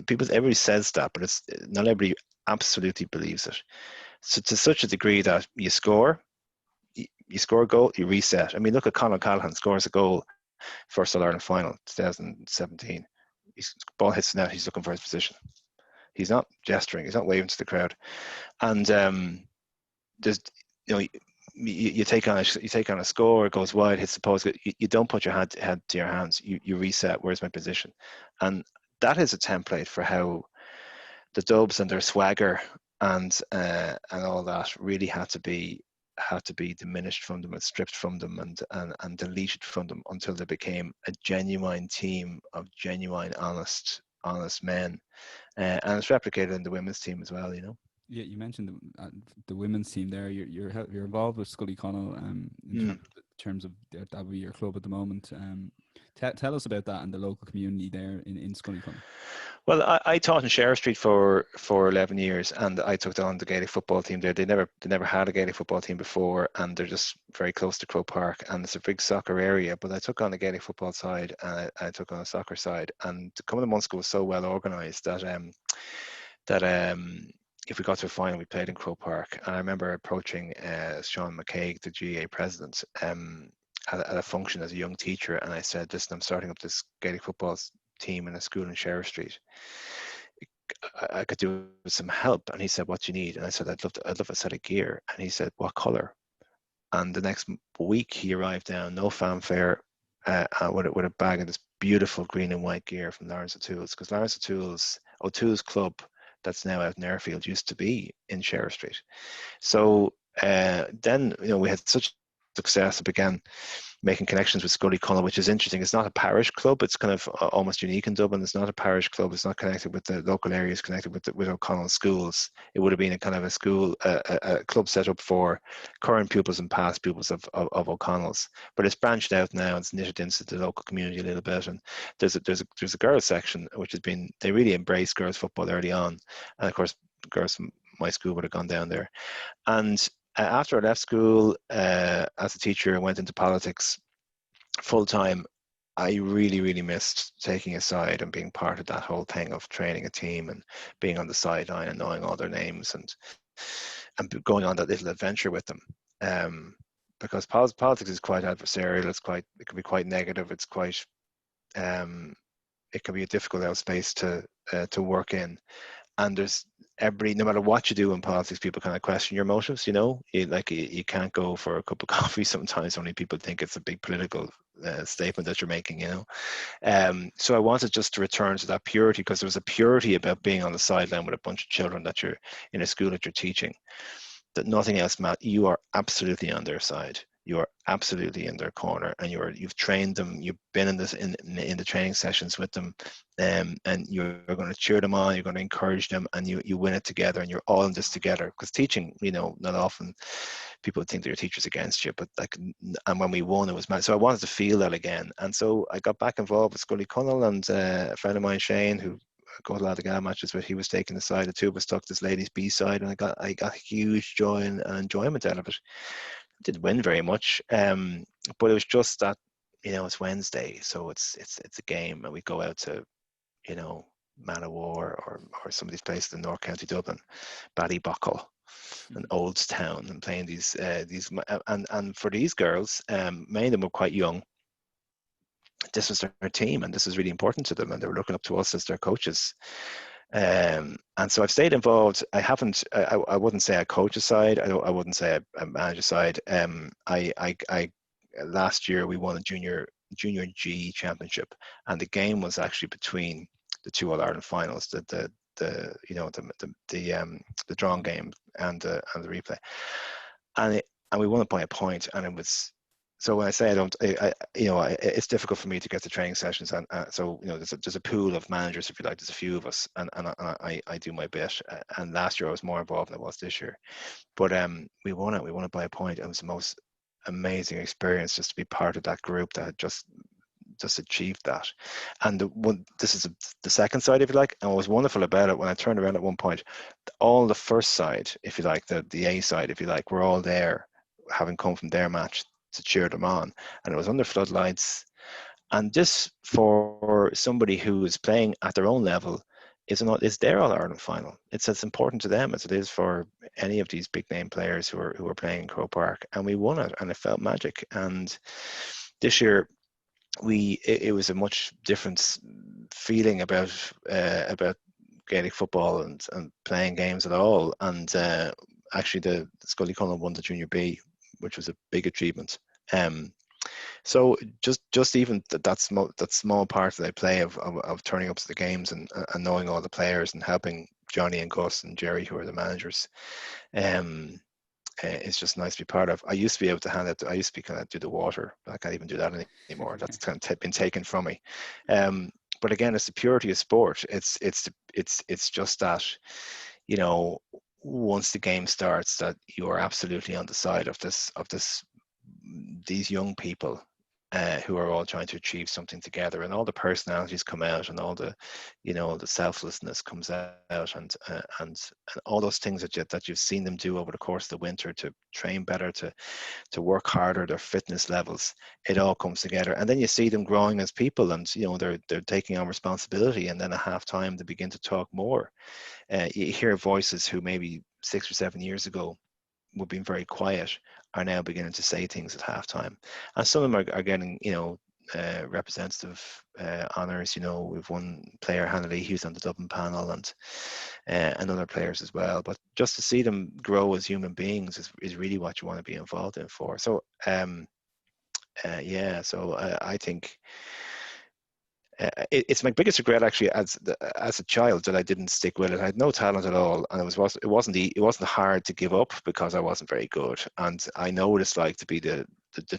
Everybody says that, but it's not everybody absolutely believes it. So to such a degree that you score a goal, you reset. I mean, look at Conor Callaghan scores a goal, first All-Ireland final, 2017. Ball hits the net, he's looking for his position. He's not gesturing, he's not waving to the crowd. And there's, you take on a score, it goes wide, hits the post. You don't put your head to your hands. You reset. Where's my position? And that is a template for how the Dubs and their swagger and all that really had to be diminished from them and stripped from them and deleted from them until they became a genuine team of genuine honest men, and it's replicated in the women's team as well. Yeah, you mentioned the women's team there. You're involved with Scoil Uí Chonaill in terms of that would be your club at the moment. Tell us about that and the local community there in Scoil Uí Chonaill. Well, I taught in Sheriff Street for 11 years, and I took on the Gaelic football team there. They never had a Gaelic football team before, and they're just very close to Croke Park, and it's a big soccer area. But I took on the Gaelic football side, and I took on the soccer side, and the Coming to Munster was so well organised that if we got to a final, we played in Croke Park. And I remember approaching Sean McCaig, the GAA president, at a function as a young teacher, and I said, "Listen, I'm starting up this Gaelic football team in a school in Sheriff Street. I could do with some help." And he said, "What do you need?" And I said, I'd love a set of gear." And he said, "What colour?" And the next week he arrived down, no fanfare, with a bag of this beautiful green and white gear from Lawrence O'Toole's, because Lawrence O'Toole's club that's now out in Airfield used to be in Sheriff Street. So then we had such success. It began making connections with Scoil Uí Chonaill, which is interesting. It's not a parish club. It's kind of almost unique in Dublin. It's not a parish club. It's not connected with the local areas, connected with O'Connell schools. It would have been a kind of a school, a club set up for current pupils and past pupils of O'Connell's. But it's branched out now. It's knitted into the local community a little bit. And there's a girls section, which has been, they really embraced girls football early on. And of course, girls from my school would have gone down there. And after I left school as a teacher and went into politics full time, I really, really missed taking a side and being part of that whole thing of training a team and being on the sideline and knowing all their names and going on that little adventure with them. Because politics is quite adversarial. It can be quite negative. It's quite it can be a difficult space to work in. And there's no matter what you do in politics, people kind of question your motives. You can't go for a cup of coffee sometimes. Only people think it's a big political statement that you're making. So I wanted just to return to that purity, because there was a purity about being on the sideline with a bunch of children that you're in a school that you're teaching, that nothing else matters. You are absolutely on their side. You are absolutely in their corner, and you've trained them. You've been in the training sessions with them, and you're going to cheer them on. You're going to encourage them, and you win it together. And you're all in this together. Because teaching, not often people think that your teacher's against you, but and when we won, it was mad. So I wanted to feel that again, and so I got back involved with Scoil Uí Chonaill, and a friend of mine, Shane, who I go to a lot of GAA matches with, he was taking the side. The two of us took this ladies' B side, and I got huge joy and enjoyment out of it. Didn't win very much, but it was just that it's Wednesday, so it's a game, and we go out to Manawar or some of these places in North County Dublin, Ballybuckle and Oldstown, and playing these and for these girls, many of them were quite young. This was their team, and this was really important to them, and they were looking up to us as their coaches. And so I've stayed involved. I wouldn't say I coach a side. I wouldn't say I manage a side. Last year we won a junior G championship, and the game was actually between the two All-Ireland finals, the drawn game and the replay, and we won it by a point, and it was So when I say I don't, it's difficult for me to get to training sessions, and so there's a pool of managers, if you like. There's a few of us, and I do my bit. And last year I was more involved than I was this year, but we won it. We won it by a point. It was the most amazing experience just to be part of that group that had just achieved that. And this is the second side, if you like. And what was wonderful about it, when I turned around at one point, all the first side, if you like, the A side, if you like, we're all there, having come from their match to cheer them on. And it was under floodlights. And this, for somebody who is playing at their own level, is their All-Ireland final. It's as important to them as it is for any of these big name players who are playing in Croke Park. And we won it, and it felt magic. And this year, it was a much different feeling about Gaelic football and playing games at all. And actually, the Scoil Uí Chonaill won the Junior B, which was a big achievement. So just even that small part that I play of turning up to the games and knowing all the players and helping Johnny and Gus and Jerry, who are the managers, it's just nice to be part of. I used to be able to hand it. I used to be kind of do the water. I can't even do that anymore. That's kind of been taken from me. But again, it's the purity of sport. It's just that, once the game starts, that you are absolutely on the side of these young people who are all trying to achieve something together, and all the personalities come out, and all the, the selflessness comes out, and all those things that you've seen them do over the course of the winter to train better, to work harder, their fitness levels, it all comes together. And then you see them growing as people, and they're taking on responsibility, and then at half time they begin to talk more. You hear voices who maybe 6 or 7 years ago would be very quiet, are now beginning to say things at halftime. And some of them are getting, representative honours. We've one player, Hannah Lee, who's on the Dublin panel, and other players as well. But just to see them grow as human beings is really what you want to be involved in for. So, I think it's my biggest regret, actually, as a child, that I didn't stick with it. I had no talent at all, and it wasn't hard to give up because I wasn't very good. And I know what it's like to be the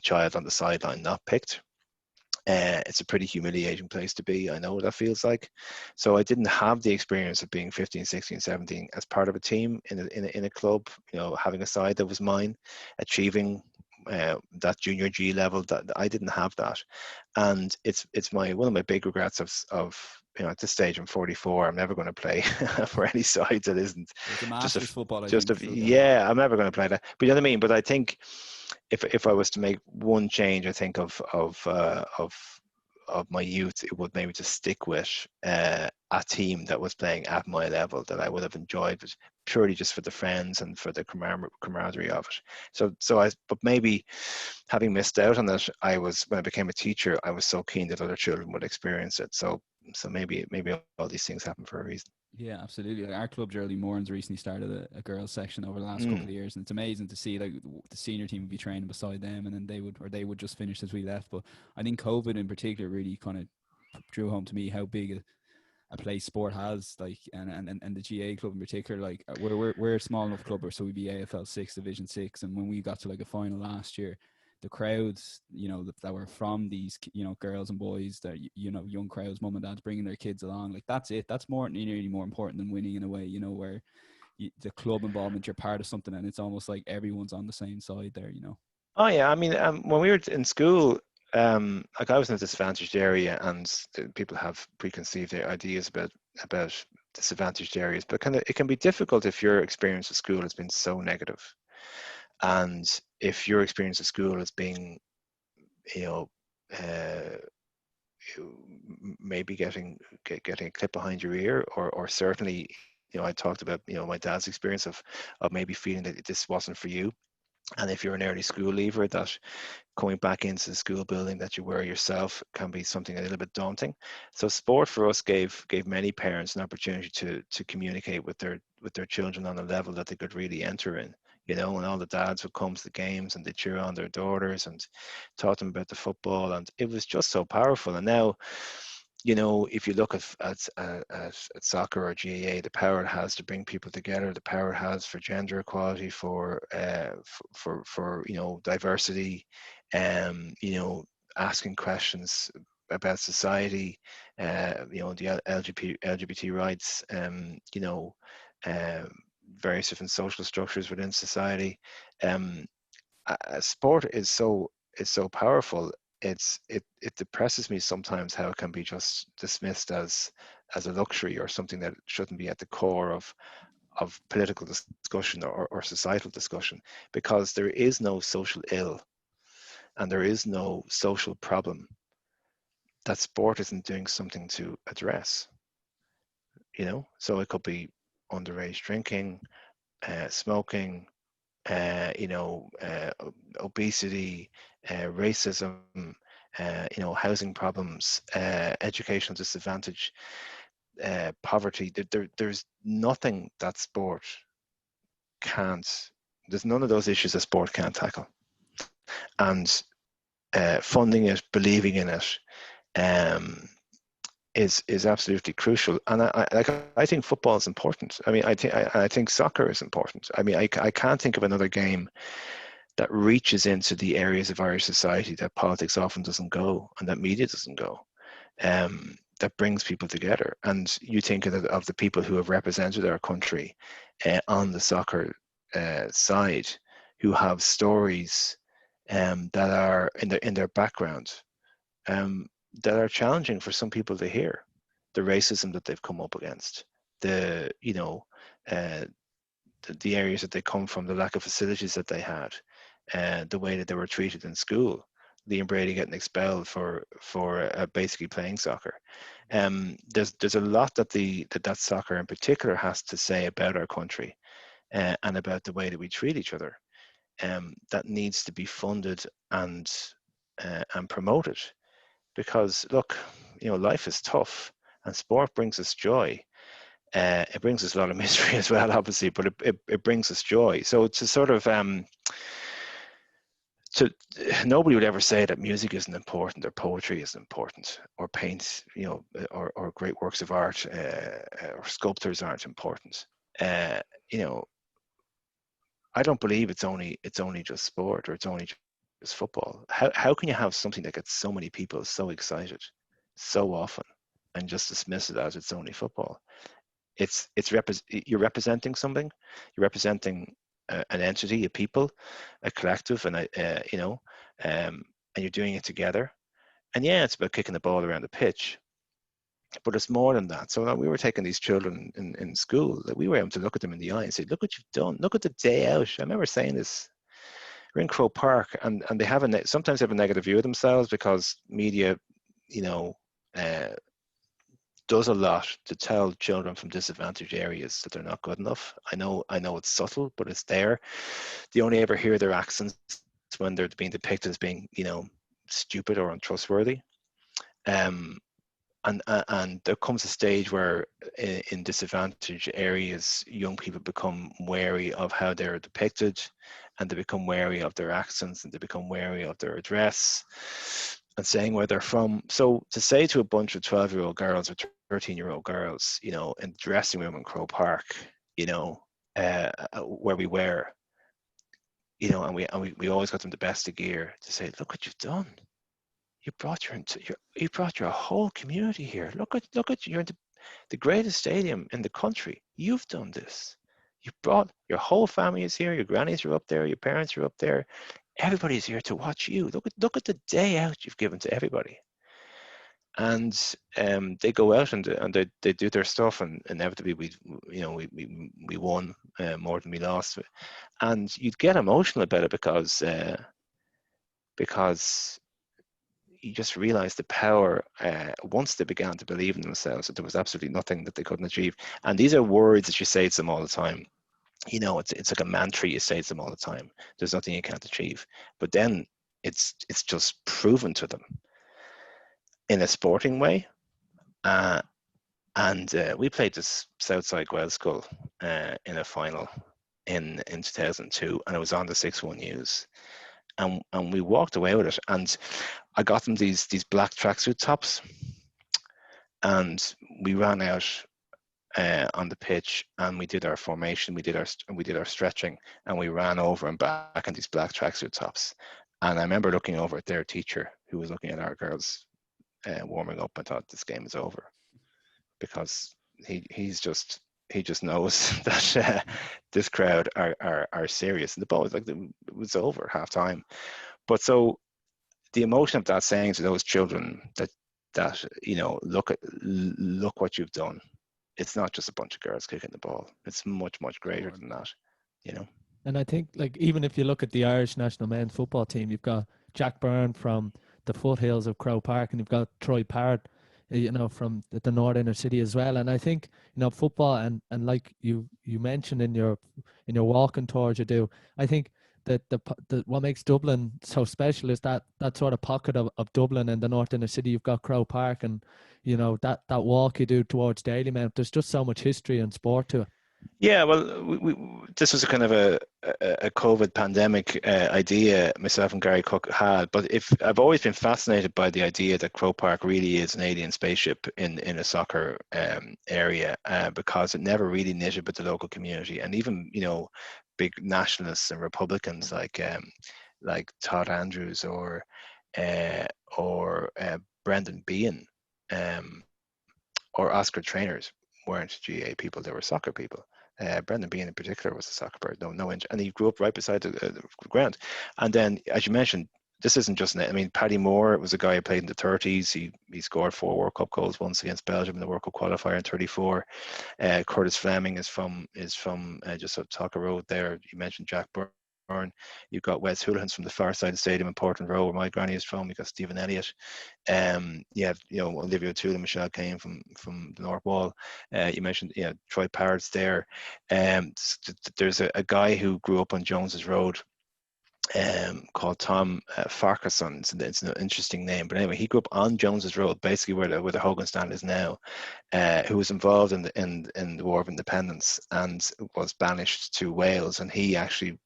child on the sideline, not picked. It's a pretty humiliating place to be. I know what that feels like. So I didn't have the experience of being 15, 16, 17 as part of a team in a club, having a side that was mine, achieving that junior G level. That I didn't have that. And it's one of my big regrets of at this stage I'm 44. I'm never going to play for any side that isn't football. Yeah, I'm never going to play that. But you know what I mean. But I think if I was to make one change, I think of my youth, it would maybe just stick with a team that was playing at my level, that I would have enjoyed, but purely just for the friends and for the camaraderie of it. But maybe having missed out on that, when I became a teacher, I was so keen that other children would experience it. So maybe all these things happen for a reason. Yeah, absolutely. Like our club, Geraldine Moran's, recently started a girls section over the last couple of years, and it's amazing to see, like, the senior team would be training beside them, and then they would just finish as we left. But I think COVID in particular really kind of drew home to me how big a place sport has, like, and the GA club in particular. Like, we're a small enough club, so we'd be AFL 6, Division 6, and when we got to like a final last year, the crowds, that were from these, girls and boys, that, young crowds, mum and dads bringing their kids along, like, that's it. That's nearly more important than winning, in a way, where the club involvement, you're part of something, and it's almost like everyone's on the same side there, Oh yeah, I mean, when we were in school, like, I was in a disadvantaged area, and people have preconceived ideas about disadvantaged areas, but it can be difficult if your experience at school has been so negative. And if your experience at school has been, maybe getting a clip behind your ear, or certainly, I talked about, my dad's experience of maybe feeling that this wasn't for you. And if you're an early school leaver, that coming back into the school building that you were yourself can be something a little bit daunting. So sport for us gave many parents an opportunity to communicate with their children on a level that they could really enter in. And all the dads would come to the games and they cheer on their daughters and taught them about the football, and it was just so powerful. And now, if you look at soccer or GAA, the power it has to bring people together, the power it has for gender equality, for diversity, you know, asking questions about society, you know, the LGBT rights, you know, various different social structures within society. Sport is so powerful. It depresses me sometimes how it can be just dismissed as a luxury or something that shouldn't be at the core of political discussion or societal discussion, because there is no social ill and there is no social problem that sport isn't doing something to address. You know, so it could be underage drinking, smoking, you know, obesity, racism, you know, housing problems, educational disadvantage, poverty. There's nothing that sport can't. There's none of those issues that sport can't tackle. And funding it, believing in it, is absolutely crucial. And I think football is important. I mean, I think soccer is important. I mean, I can't think of another game that reaches into the areas of Irish society that politics often doesn't go and that media doesn't go. That brings people together. And you think of the people who have represented our country on the soccer side, who have stories that are in their background, that are challenging for some people to hear. The racism that they've come up against, the, you know, the areas that they come from, the lack of facilities that they had, the way that they were treated in school, Liam Brady getting expelled for basically playing soccer. There's a lot that that soccer in particular has to say about our country, and about the way that we treat each other, that needs to be funded and promoted. Because look, you know, life is tough, and sport brings us joy. It brings us a lot of misery as well, obviously, but it brings us joy. So to sort of nobody would ever say that music isn't important or poetry isn't important or paint, you know, or great works of art or sculptors aren't important. You know, I don't believe it's only just sport, or it's only just football. How can you have something that gets so many people so excited so often and just dismiss it as it's only football? You're representing something. You're representing an entity, a people, a collective, and you know, and you're doing it together. And yeah, it's about kicking the ball around the pitch, but it's more than that. So we were taking these children in school, that we were able to look at them in the eye and say, look what you've done. Look at the day out. I remember saying this. We're in Croke Park, and they have sometimes have a negative view of themselves because media, you know, does a lot to tell children from disadvantaged areas that they're not good enough. I know it's subtle, but it's there. They only ever hear their accents when they're being depicted as being, you know, stupid or untrustworthy. And there comes a stage where in disadvantaged areas, young people become wary of how they're depicted, and they become wary of their accents, and they become wary of their address and saying where they're from. So to say to a bunch of 12-year-old girls or 13-year-old girls, you know, in the dressing room in Croke Park, you know, where we were, you know, and we always got them the best of gear, to say, look what you've done. You brought your whole community here. Look at you're in the greatest stadium in the country. You've done this. You brought your whole family is here. Your grannies are up there. Your parents are up there. Everybody's here to watch you. Look at the day out you've given to everybody. And they go out and they do their stuff, and inevitably we won more than we lost. And you'd get emotional about it because you just realize the power once they began to believe in themselves, that there was absolutely nothing that they couldn't achieve. And these are words that you say to them all the time. You know, it's like a mantra you say to them all the time. There's nothing you can't achieve. But then it's just proven to them in a sporting way. And we played this Southside Scoil in a final in 2002, and it was on the 6-1 News. And we walked away with it, and I got them these black tracksuit tops, and we ran out on the pitch, and we did our formation, we did our stretching, and we ran over and back in these black tracksuit tops. And I remember looking over at their teacher who was looking at our girls warming up and thought this game is over, because he just knows that this crowd are serious. And the ball was like, it was over half time. But so the emotion of that saying to those children that look what you've done. It's not just a bunch of girls kicking the ball. It's much, much greater than that, And I think, like, even if you look at the Irish national men's football team, you've got Jack Byrne from the foothills of Croke Park, and you've got Troy Parrott, from the north inner city as well. And I think, football and like you mentioned in your walking tours you do, I think that the what makes Dublin so special is that sort of pocket of Dublin and the north inner city. You've got Croke Park, and that walk you do towards Dalymount. There's just so much history and sport to it. Yeah, well, this was a kind of a COVID pandemic idea myself and Gary Cook had, but I've always been fascinated by the idea that Croke Park really is an alien spaceship in a soccer area, because it never really knitted with the local community, and even big nationalists and Republicans like Todd Andrews or Brendan Behan or Oscar Trainers weren't GAA people; they were soccer people. Brendan Behan in particular was a soccer player, no injury, and he grew up right beside the ground. And then, as you mentioned, this isn't just. I mean, Paddy Moore was a guy who played in the 30s. He scored 4 World Cup goals, once against Belgium in the World Cup qualifier in 34. Curtis Fleming is from just up Tucker Road there. You mentioned Jack Byrne. You've got Wes Houlihan's from the far side of the stadium in Portland Row, where my granny is from. You've got Stephen Elliott. You have Olivia O'Toole and Michelle Kane from the North Wall. You mentioned Troy Parrott's there. There's a guy who grew up on Jones's Road called Tom Farquharson. It's an interesting name, but anyway, he grew up on Jones's Road, basically where the Hogan stand is now, who was involved in the War of Independence and was banished to Wales, and he actually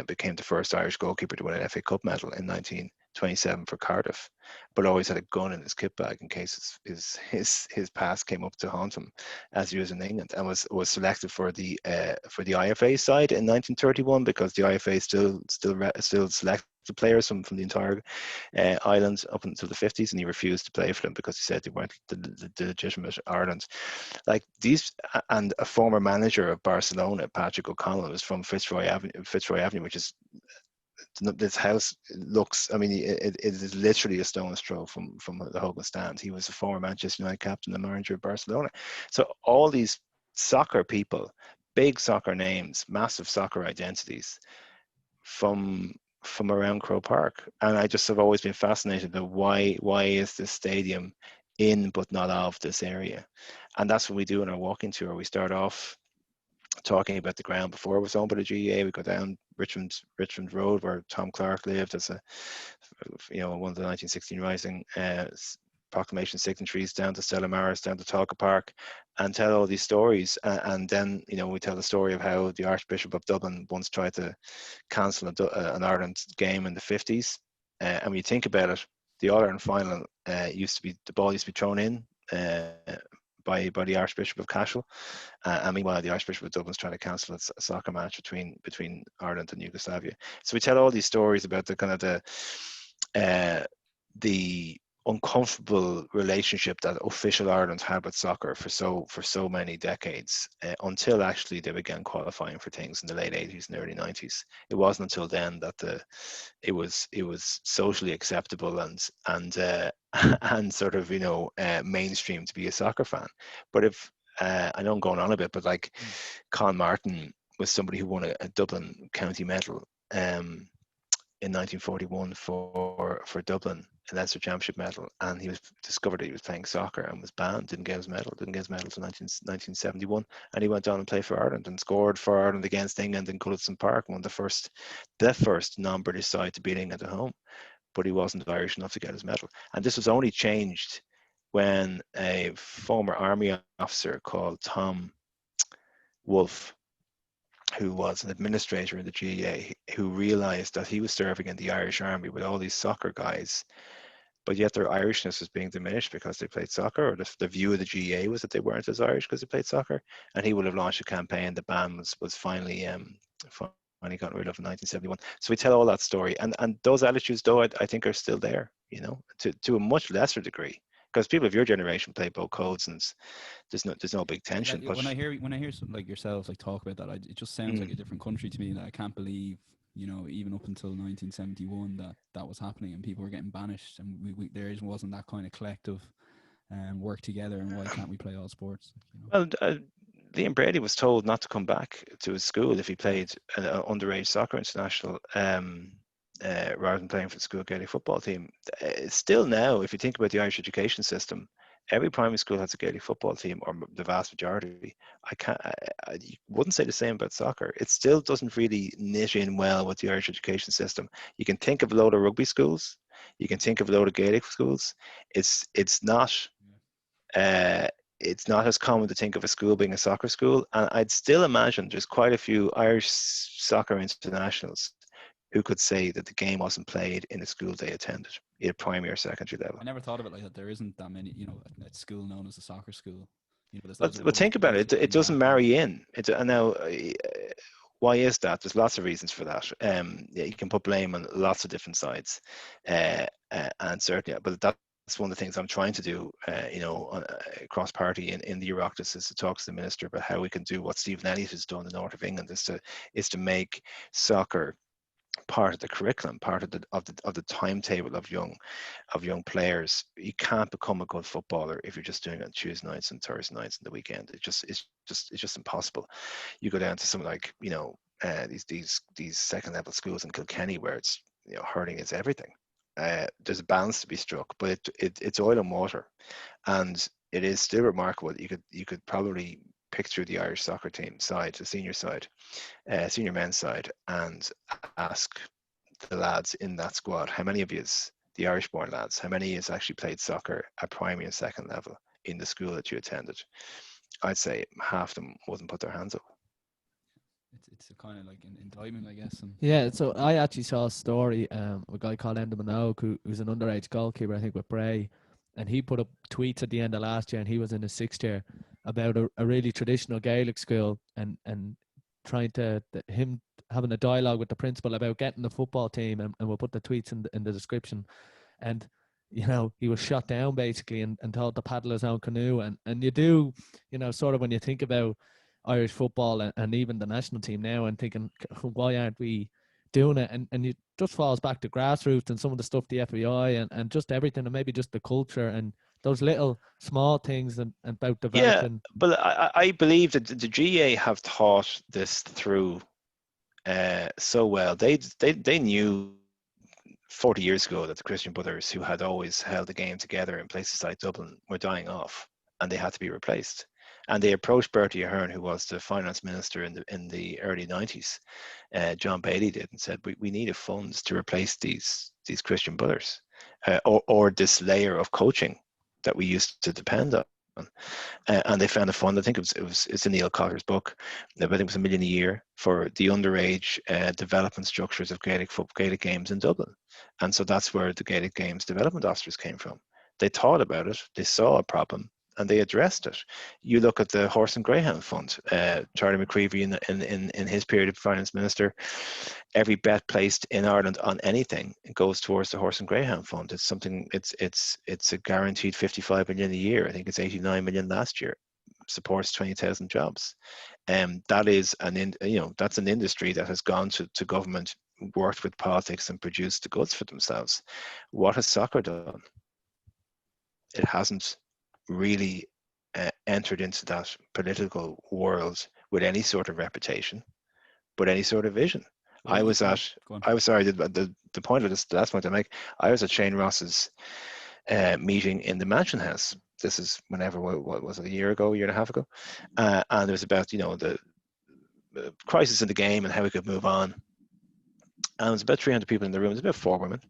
became the first Irish goalkeeper to win an FA Cup medal in 1927 for Cardiff, but always had a gun in his kit bag in case his past came up to haunt him as he was in England, and was selected for the IFA side in 1931, because the IFA still selected players from the entire island up until the 50s, and he refused to play for them because he said they weren't the legitimate Ireland. Like these, and a former manager of Barcelona, Patrick O'Connell, was from Fitzroy Avenue, which is, this house looks, I mean, it is literally a stone's throw from the Hogan stand. He was a former Manchester United captain and manager of Barcelona. So all these soccer people, big soccer names, massive soccer identities from around Croke Park. And I just have always been fascinated by why is this stadium in but not of this area. And that's what we do in our walking tour. We start off talking about the ground before it was owned by the GAA. We go down Richmond Road, where Tom Clark lived as one of the 1916 Rising proclamation signatories, down to Stella Maris, down to Talca Park, and tell all these stories. And then we tell the story of how the Archbishop of Dublin once tried to cancel an Ireland game in the 50s. And when you think about it, the All-Ireland final the ball used to be thrown in by the Archbishop of Cashel, and meanwhile the Archbishop of Dublin's trying to cancel a soccer match between Ireland and Yugoslavia. So we tell all these stories about the kind of the uncomfortable relationship that official Ireland had with soccer for so many decades, until actually they began qualifying for things in the late 80s and early 90s. It wasn't until then that it was socially acceptable and sort of mainstream to be a soccer fan. But if I know I'm going on a bit, but like Con Martin was somebody who won a Dublin county medal in 1941 for Dublin, a Leinster Championship medal, and he was discovered that he was playing soccer and was banned, didn't get his medal till 1971, and he went on and played for Ireland and scored for Ireland against England in Culloden Park, one of the first non-British side to beat England at home, but he wasn't Irish enough to get his medal. And this was only changed when a former army officer called Tom Wolfe, who was an administrator in the GAA, who realised that he was serving in the Irish Army with all these soccer guys, but yet their Irishness was being diminished because they played soccer, or the view of the GAA was that they weren't as Irish because they played soccer, and he would have launched a campaign. The ban was finally finally got rid of in 1971. So we tell all that story, and those attitudes, though, I think are still there, you know, to a much lesser degree, because people of your generation play both codes, and there's no big tension. Like, when I hear some, like yourselves, like, talk about that, it just sounds like a different country to me. That I can't believe, you know, even up until 1971 that was happening, and people were getting banished, and there wasn't that kind of collective work together. And why can't we play all sports? You know? Well, Liam Brady was told not to come back to his school if he played an underage soccer international, rather than playing for the school Gaelic football team. Still now, if you think about the Irish education system, every primary school has a Gaelic football team, or the vast majority. I wouldn't say the same about soccer. It still doesn't really knit in well with the Irish education system. You can think of a load of rugby schools. You can think of a load of Gaelic schools. It's not as common to think of a school being a soccer school. And I'd still imagine there's quite a few Irish soccer internationals who could say that the game wasn't played in the school they attended, either primary or secondary level. I never thought of it like that. There isn't that many, you know, at school known as a soccer school. You know, But think about it. It doesn't marry in. And now, why is that? There's lots of reasons for that. You can put blame on lots of different sides, and certainly, but that's one of the things I'm trying to do, you know, cross party in the Oireachtas, is to talk to the minister about how we can do what Stephen Elliott has done in the north of England, is to make soccer part of the curriculum, part of the timetable of young players. You can't become a good footballer if you're just doing it on Tuesday nights and Thursday nights and the weekend. It's just impossible. You go down to something like, you know, these second level schools in Kilkenny, where it's, you know, hurling is everything. There's a balance to be struck, but it's oil and water, and it is still remarkable that you could probably pick through the Irish soccer team side, the senior men's side, and ask the lads in that squad, how many of you, the Irish-born lads, how many of you actually played soccer at primary and second level in the school that you attended? I'd say half of them wouldn't put their hands up. It's a kind of like an indictment, I guess. Yeah, so I actually saw a story, a guy called Enda Minogue, who's an underage goalkeeper, I think, with Bray, and he put up tweets at the end of last year, and he was in his sixth year, about a really traditional Gaelic school, and trying to him having a dialogue with the principal about getting the football team, and we'll put the tweets in the description. And, you know, he was shot down basically and told to paddle his own canoe. And you do, you know, sort of when you think about Irish football and even the national team now, and thinking, why aren't we doing it? And it just falls back to grassroots and some of the stuff the FAI and just everything, and maybe just the culture and those little small things and about developing. Yeah, but I believe that the GAA have thought this through so well. They knew 40 years ago that the Christian Brothers, who had always held the game together in places like Dublin, were dying off, and they had to be replaced. And they approached Bertie Ahern, who was the finance minister in the early 90s. John Bailey did, and said, we need a funds to replace these Christian Brothers, or this layer of coaching that we used to depend on. And they found a fund. I think it's in Neil Cotter's book. I think it was $1 million a year for the underage development structures of Gaelic games in Dublin. And so that's where the Gaelic Games development officers came from. They thought about it, they saw a problem, and they addressed it. You look at the Horse and Greyhound Fund, Charlie McCreevy in his period of finance minister, every bet placed in Ireland on anything goes towards the Horse and Greyhound Fund. It's something, it's a guaranteed 55 million a year. I think it's 89 million last year. Supports 20,000 jobs. That is that's an industry that has gone to government, worked with politics, and produced the goods for themselves. What has soccer done? It hasn't really entered into that political world with any sort of reputation, but any sort of vision. Well, I was sorry, the point of this, the last point I make, I was at Shane Ross's meeting in the Mansion House. This is whenever, what was it, a year and a half ago? And it was about, the crisis in the game and how we could move on. And there was about 300 people in the room. There's about 4 women.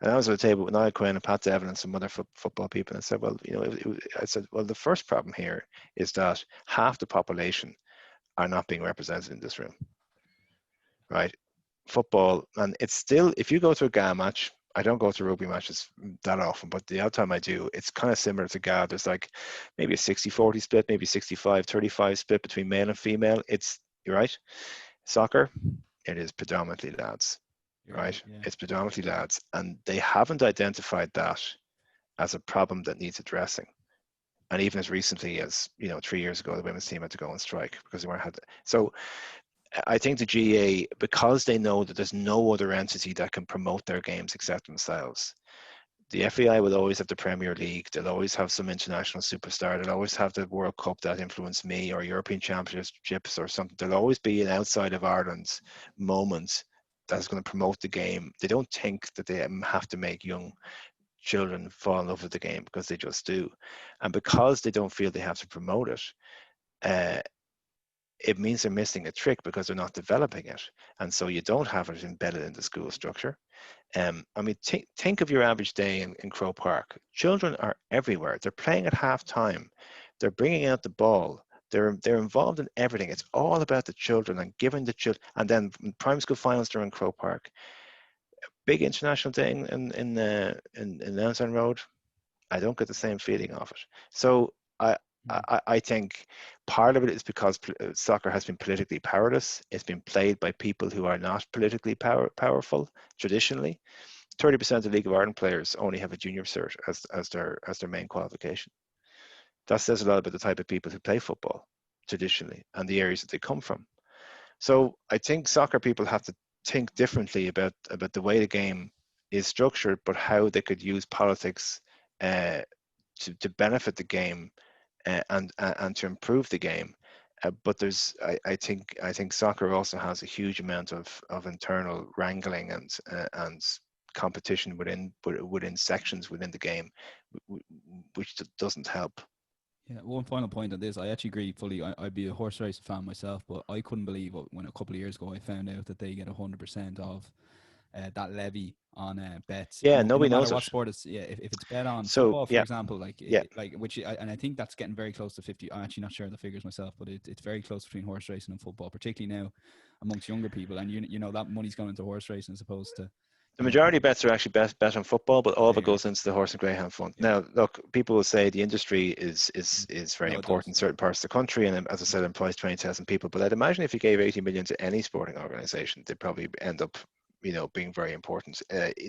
And I was at a table with Niall Quinn and Pat Devlin and some other football people. And I said, well, the first problem here is that half the population are not being represented in this room, right? Football, and it's still, if you go to a GAA match, I don't go to rugby matches that often, but the odd time I do, it's kind of similar to GAA. There's like maybe a 60-40 split, maybe 65-35 split between male and female. You're right. Soccer, it is predominantly lads, right? Yeah. It's predominantly lads, and they haven't identified that as a problem that needs addressing. And even as recently as 3 years ago, the women's team had to go on strike because they weren't had. So I think the GAA, because they know that there's no other entity that can promote their games except themselves. The FAI will always have the Premier League. They'll always have some international superstar. They'll always have the World Cup that influenced me, or European Championships or something. There'll always be an outside of Ireland's moment that's going to promote the game. They don't think that they have to make young children fall in love with the game, because they just do. And because they don't feel they have to promote it, it means they're missing a trick because they're not developing it. And so you don't have it embedded in the school structure. I mean, think of your average day in Croke Park. Children are everywhere. They're playing at half time. They're bringing out the ball. They're involved in everything. It's all about the children and giving the children. And then primary school finals during Croke Park. Big international day in Lansdowne Road. I don't get the same feeling of it. So I think part of it is because soccer has been politically powerless. It's been played by people who are not politically powerful traditionally. 30% of League of Ireland players only have a junior cert as their main qualification. That says a lot about the type of people who play football traditionally and the areas that they come from. So I think soccer people have to think differently about the way the game is structured, but how they could use politics to benefit the game and to improve the game. But I think soccer also has a huge amount of internal wrangling and competition within sections within the game, which doesn't help. Yeah, one final point on this. I actually agree fully. I'd be a horse racing fan myself, but I couldn't believe when a couple of years ago I found out that they get 100% of that levy on bets. Yeah, no nobody matter knows what it. sport it's. Yeah, if it's bet on So, football, for yeah. example, Yeah. and I think that's getting very close to 50. I'm actually not sure of the figures myself, but it's very close between horse racing and football, particularly now amongst younger people. And you know that money's gone into horse racing as opposed to. The majority of bets are actually bet on football, but all of it Yeah. goes into the horse and greyhound fund. Yeah. Now, look, people will say the industry is very No, it important in does. certain parts of the country, and as I said, employs 20,000 people. But I'd imagine if you gave 80 million to any sporting organisation, they'd probably end up, being very important.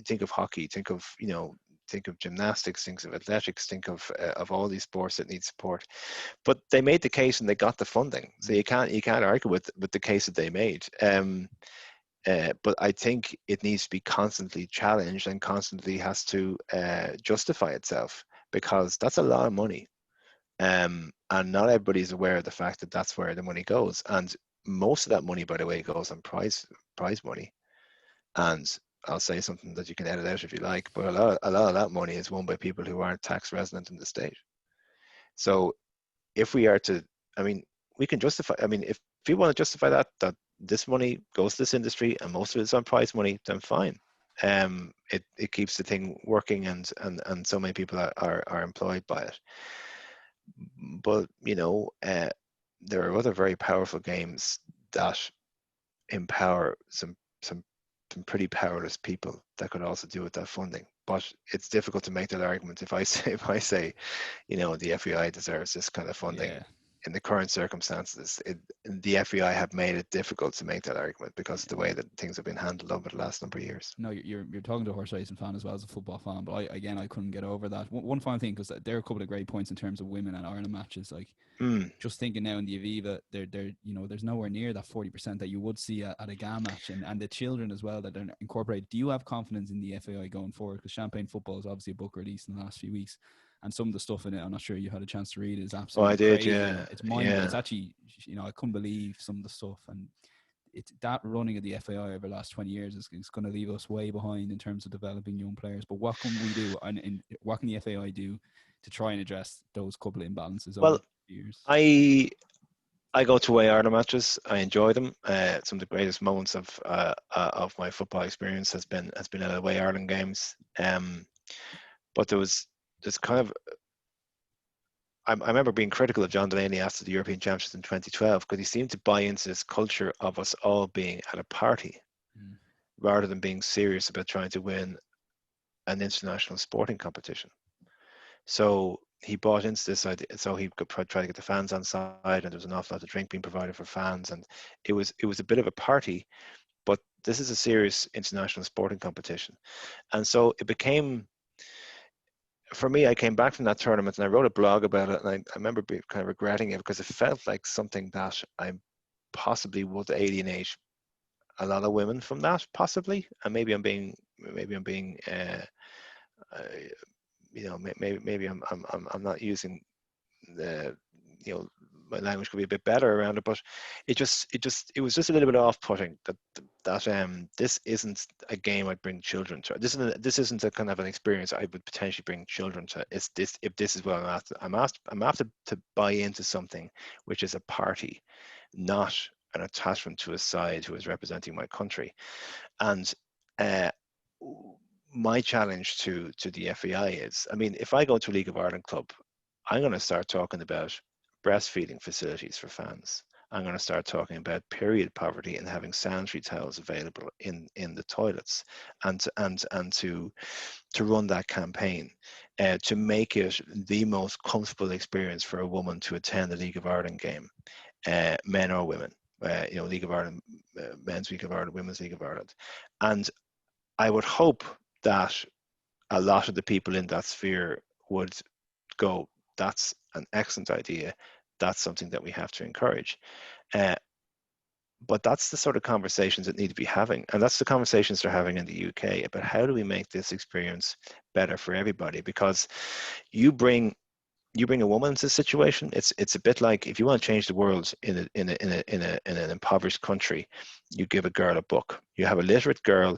Think of hockey, think of gymnastics, think of athletics, think of all these sports that need support. But they made the case and they got the funding, so you can't argue with the case that they made. But I think it needs to be constantly challenged and constantly has to justify itself, because that's a lot of money. And not everybody's aware of the fact that that's where the money goes. And most of that money, by the way, goes on prize money. And I'll say something that you can edit out if you like, but a lot of that money is won by people who aren't tax resident in the state. So if we are to, we can justify, if you want to justify that this money goes to this industry and most of it's on prize money, then fine. It keeps the thing working and so many people are employed by it. But there are other very powerful games that empower some pretty powerless people that could also do with that funding. But it's difficult to make that argument if I say the FAI deserves this kind of funding. Yeah. In the current circumstances, the FAI have made it difficult to make that argument because of the way that things have been handled over the last number of years. No, you're talking to a horse racing fan as well as a football fan, but I couldn't get over that. One final thing, because there are a couple of great points in terms of women and Ireland matches. Like just thinking now in the Aviva, there's nowhere near that 40% that you would see at a GAA match, and the children as well that are incorporated. Do you have confidence in the FAI going forward? Because Champagne Football is obviously a book released in the last few weeks. And some of the stuff in it, I'm not sure you had a chance to read it, is absolutely crazy. Yeah. It's mind. It's actually, I couldn't believe some of the stuff, and it's that running of the FAI over the last 20 years is going to leave us way behind in terms of developing young players. But what can we do, and what can the FAI do to try and address those couple of imbalances over the years? I go to away Ireland matches. I enjoy them. Some of the greatest moments of my football experience has been at away Ireland games. But there's kind of, I remember being critical of John Delaney after the European Championships in 2012 because he seemed to buy into this culture of us all being at a party rather than being serious about trying to win an international sporting competition. So he bought into this idea, so he could try to get the fans on side, and there was an awful lot of drink being provided for fans, and it was a bit of a party. But this is a serious international sporting competition, and so it became, for me, I came back from that tournament and I wrote a blog about it, and I remember kind of regretting it because it felt like something that I possibly would alienate a lot of women from that, possibly, and maybe I'm being maybe I'm not using the, my language could be a bit better around it, but it was just a little bit off-putting that this isn't a game I'd bring children to. This isn't a kind of an experience I would potentially bring children to. It's this, if this is what I'm after to buy into something which is a party, not an attachment to a side who is representing my country. And my challenge to the FAI is, I mean, if I go to a League of Ireland club, I'm going to start talking about breastfeeding facilities for fans. I'm going to start talking about period poverty and having sanitary towels available in the toilets, and to run that campaign, to make it the most comfortable experience for a woman to attend a League of Ireland game, men or women. League of Ireland, Men's League of Ireland, Women's League of Ireland, and I would hope that a lot of the people in that sphere would go, that's an excellent idea. That's something that we have to encourage. But that's the sort of conversations that need to be having. And that's the conversations they're having in the UK about how do we make this experience better for everybody? Because you bring a woman into a situation, it's a bit like if you want to change the world in an impoverished country, you give a girl a book. You have a literate girl.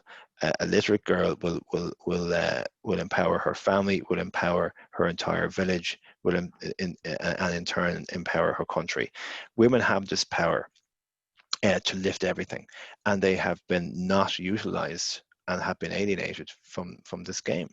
A literate girl will empower her family, will empower her entire village, and in turn empower her country. Women have this power to lift everything, and they have been not utilized and have been alienated from this game.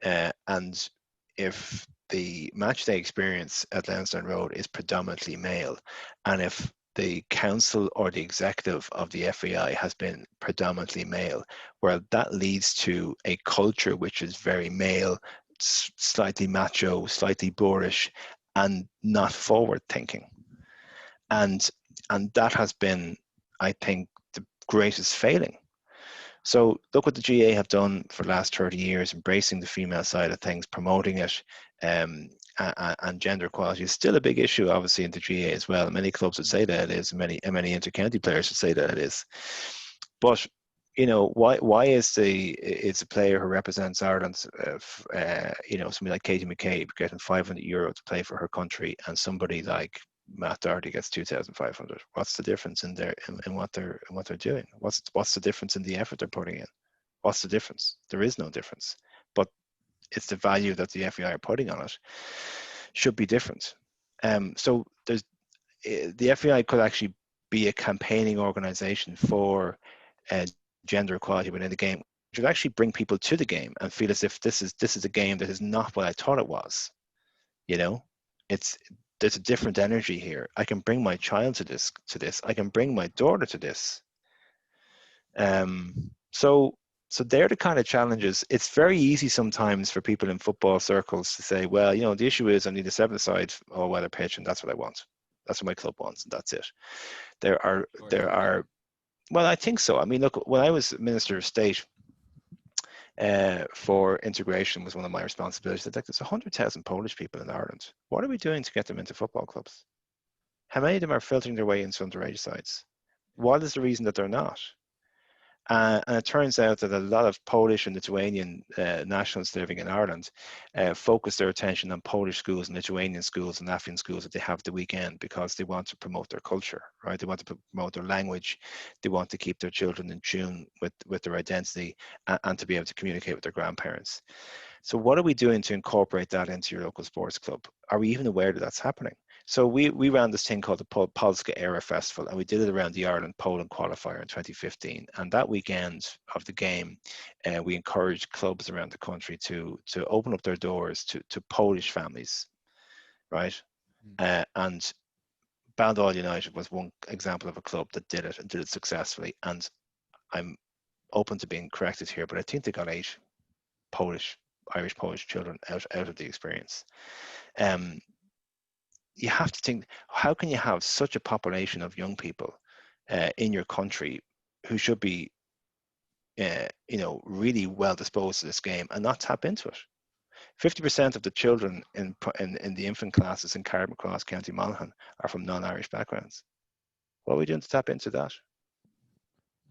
And if the matchday experience at Lansdowne Road is predominantly male, and if the council or the executive of the FAI has been predominantly male, well, that leads to a culture which is very male, slightly macho, slightly boorish, and not forward thinking. And that has been, I think, the greatest failing. So look what the GAA have done for the last 30 years, embracing the female side of things, promoting it, and gender equality is still a big issue, obviously, in the GAA as well. Many clubs would say that it is, many inter-county players would say that it is. But why is a player who represents Ireland, somebody like Katie McCabe getting €500 to play for her country, and somebody like Matt Doherty gets 2,500. What's the difference in what they're doing? What's the difference in the effort they're putting in? What's the difference? There is no difference, but it's the value that the FAI are putting on it should be different. So the FAI could actually be a campaigning organization for gender equality within the game, which would actually bring people to the game and feel as if this is a game that is not what I thought it was. There's a different energy here. I can bring my child to this. I can bring my daughter to this. So they're the kind of challenges. It's very easy sometimes for people in football circles to say, well, the issue is I need a 7-a-side all-weather pitch, and that's what I want. That's what my club wants, and that's it. There are. Well, I think so. I mean, look, when I was Minister of State, for integration was one of my responsibilities. There's 100,000 Polish people in Ireland. What are we doing to get them into football clubs? How many of them are filtering their way into underage sides? What is the reason that they're not? And it turns out that a lot of Polish and Lithuanian nationals living in Ireland focus their attention on Polish schools and Lithuanian schools and Latvian schools that they have the weekend because they want to promote their culture, right? They want to promote their language. They want to keep their children in tune with their identity and to be able to communicate with their grandparents. So what are we doing to incorporate that into your local sports club? Are we even aware that that's happening? So we ran this thing called the Polska Era Festival, and we did it around the Ireland-Poland qualifier in 2015. And that weekend of the game, we encouraged clubs around the country to open up their doors to Polish families, right? And Bandall United was one example of a club that did it and did it successfully. And I'm open to being corrected here, but I think they got 8 Polish Irish Polish children out of the experience. You have to think, how can you have such a population of young people in your country who should be really well disposed to this game and not tap into it? 50% of the children in the infant classes in Carrickmacross, County Monaghan, are from non-Irish backgrounds. What are we doing to tap into that?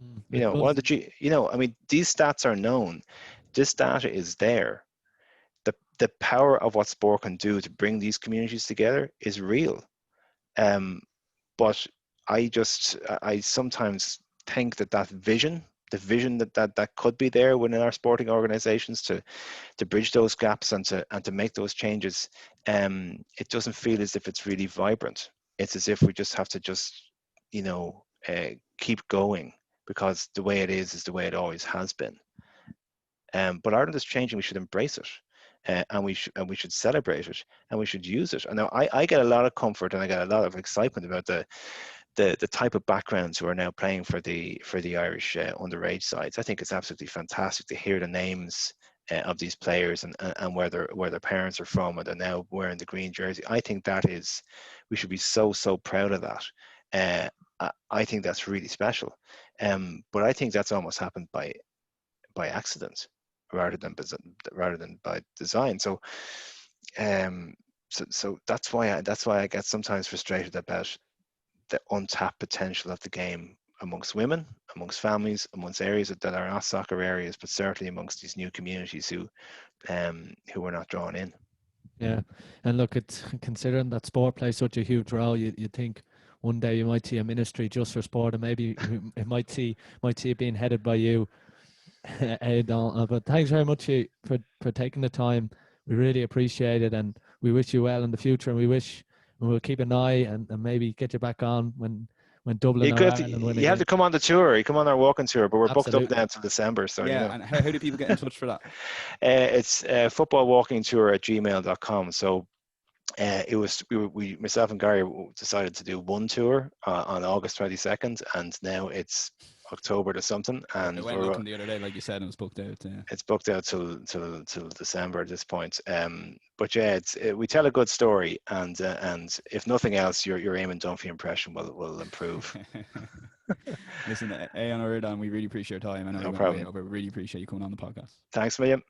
I mean, these stats are known. This data is there. The power of what sport can do to bring these communities together is real. But I sometimes think that vision, the vision that could be there within our sporting organizations to bridge those gaps and to make those changes, it doesn't feel as if it's really vibrant. It's as if we just have to keep going, because the way it is the way it always has been. But Ireland is changing. We should embrace it. And we should celebrate it, and we should use it. And now I get a lot of comfort and I get a lot of excitement about the type of backgrounds who are now playing for the Irish underage sides. I think it's absolutely fantastic to hear the names of these players and where their parents are from, and they're now wearing the green jersey. I think we should be so proud of that. I think that's really special. But I think that's almost happened by accident, rather than by design. So that's why I get sometimes frustrated about the untapped potential of the game amongst women, amongst families, amongst areas that are not soccer areas, but certainly amongst these new communities who are not drawn in. Yeah, and look, it's considering that sport plays such a huge role. You think one day you might see a ministry just for sport, and maybe it might see it being headed by you. But thanks very much for taking the time. We really appreciate it, and we wish you well in the future. And we'll keep an eye and maybe get you back on when Dublin you have to come on the tour. You come on our walking tour, but we're booked up now until December. So yeah. And how do people get in touch for that? It's footballwalkingtour@gmail.com. So we myself and Gary decided to do one tour on August 22nd, and now it's October to something, and I went looking the other day, like you said, and it was booked out. Yeah. It's booked out till December at this point. But yeah, we tell a good story, and if nothing else, your Eamon Dunphy impression will improve. Listen, Aodhán Ó Ríordáin, we really appreciate your time. I know no problem. We really appreciate you coming on the podcast. Thanks, William.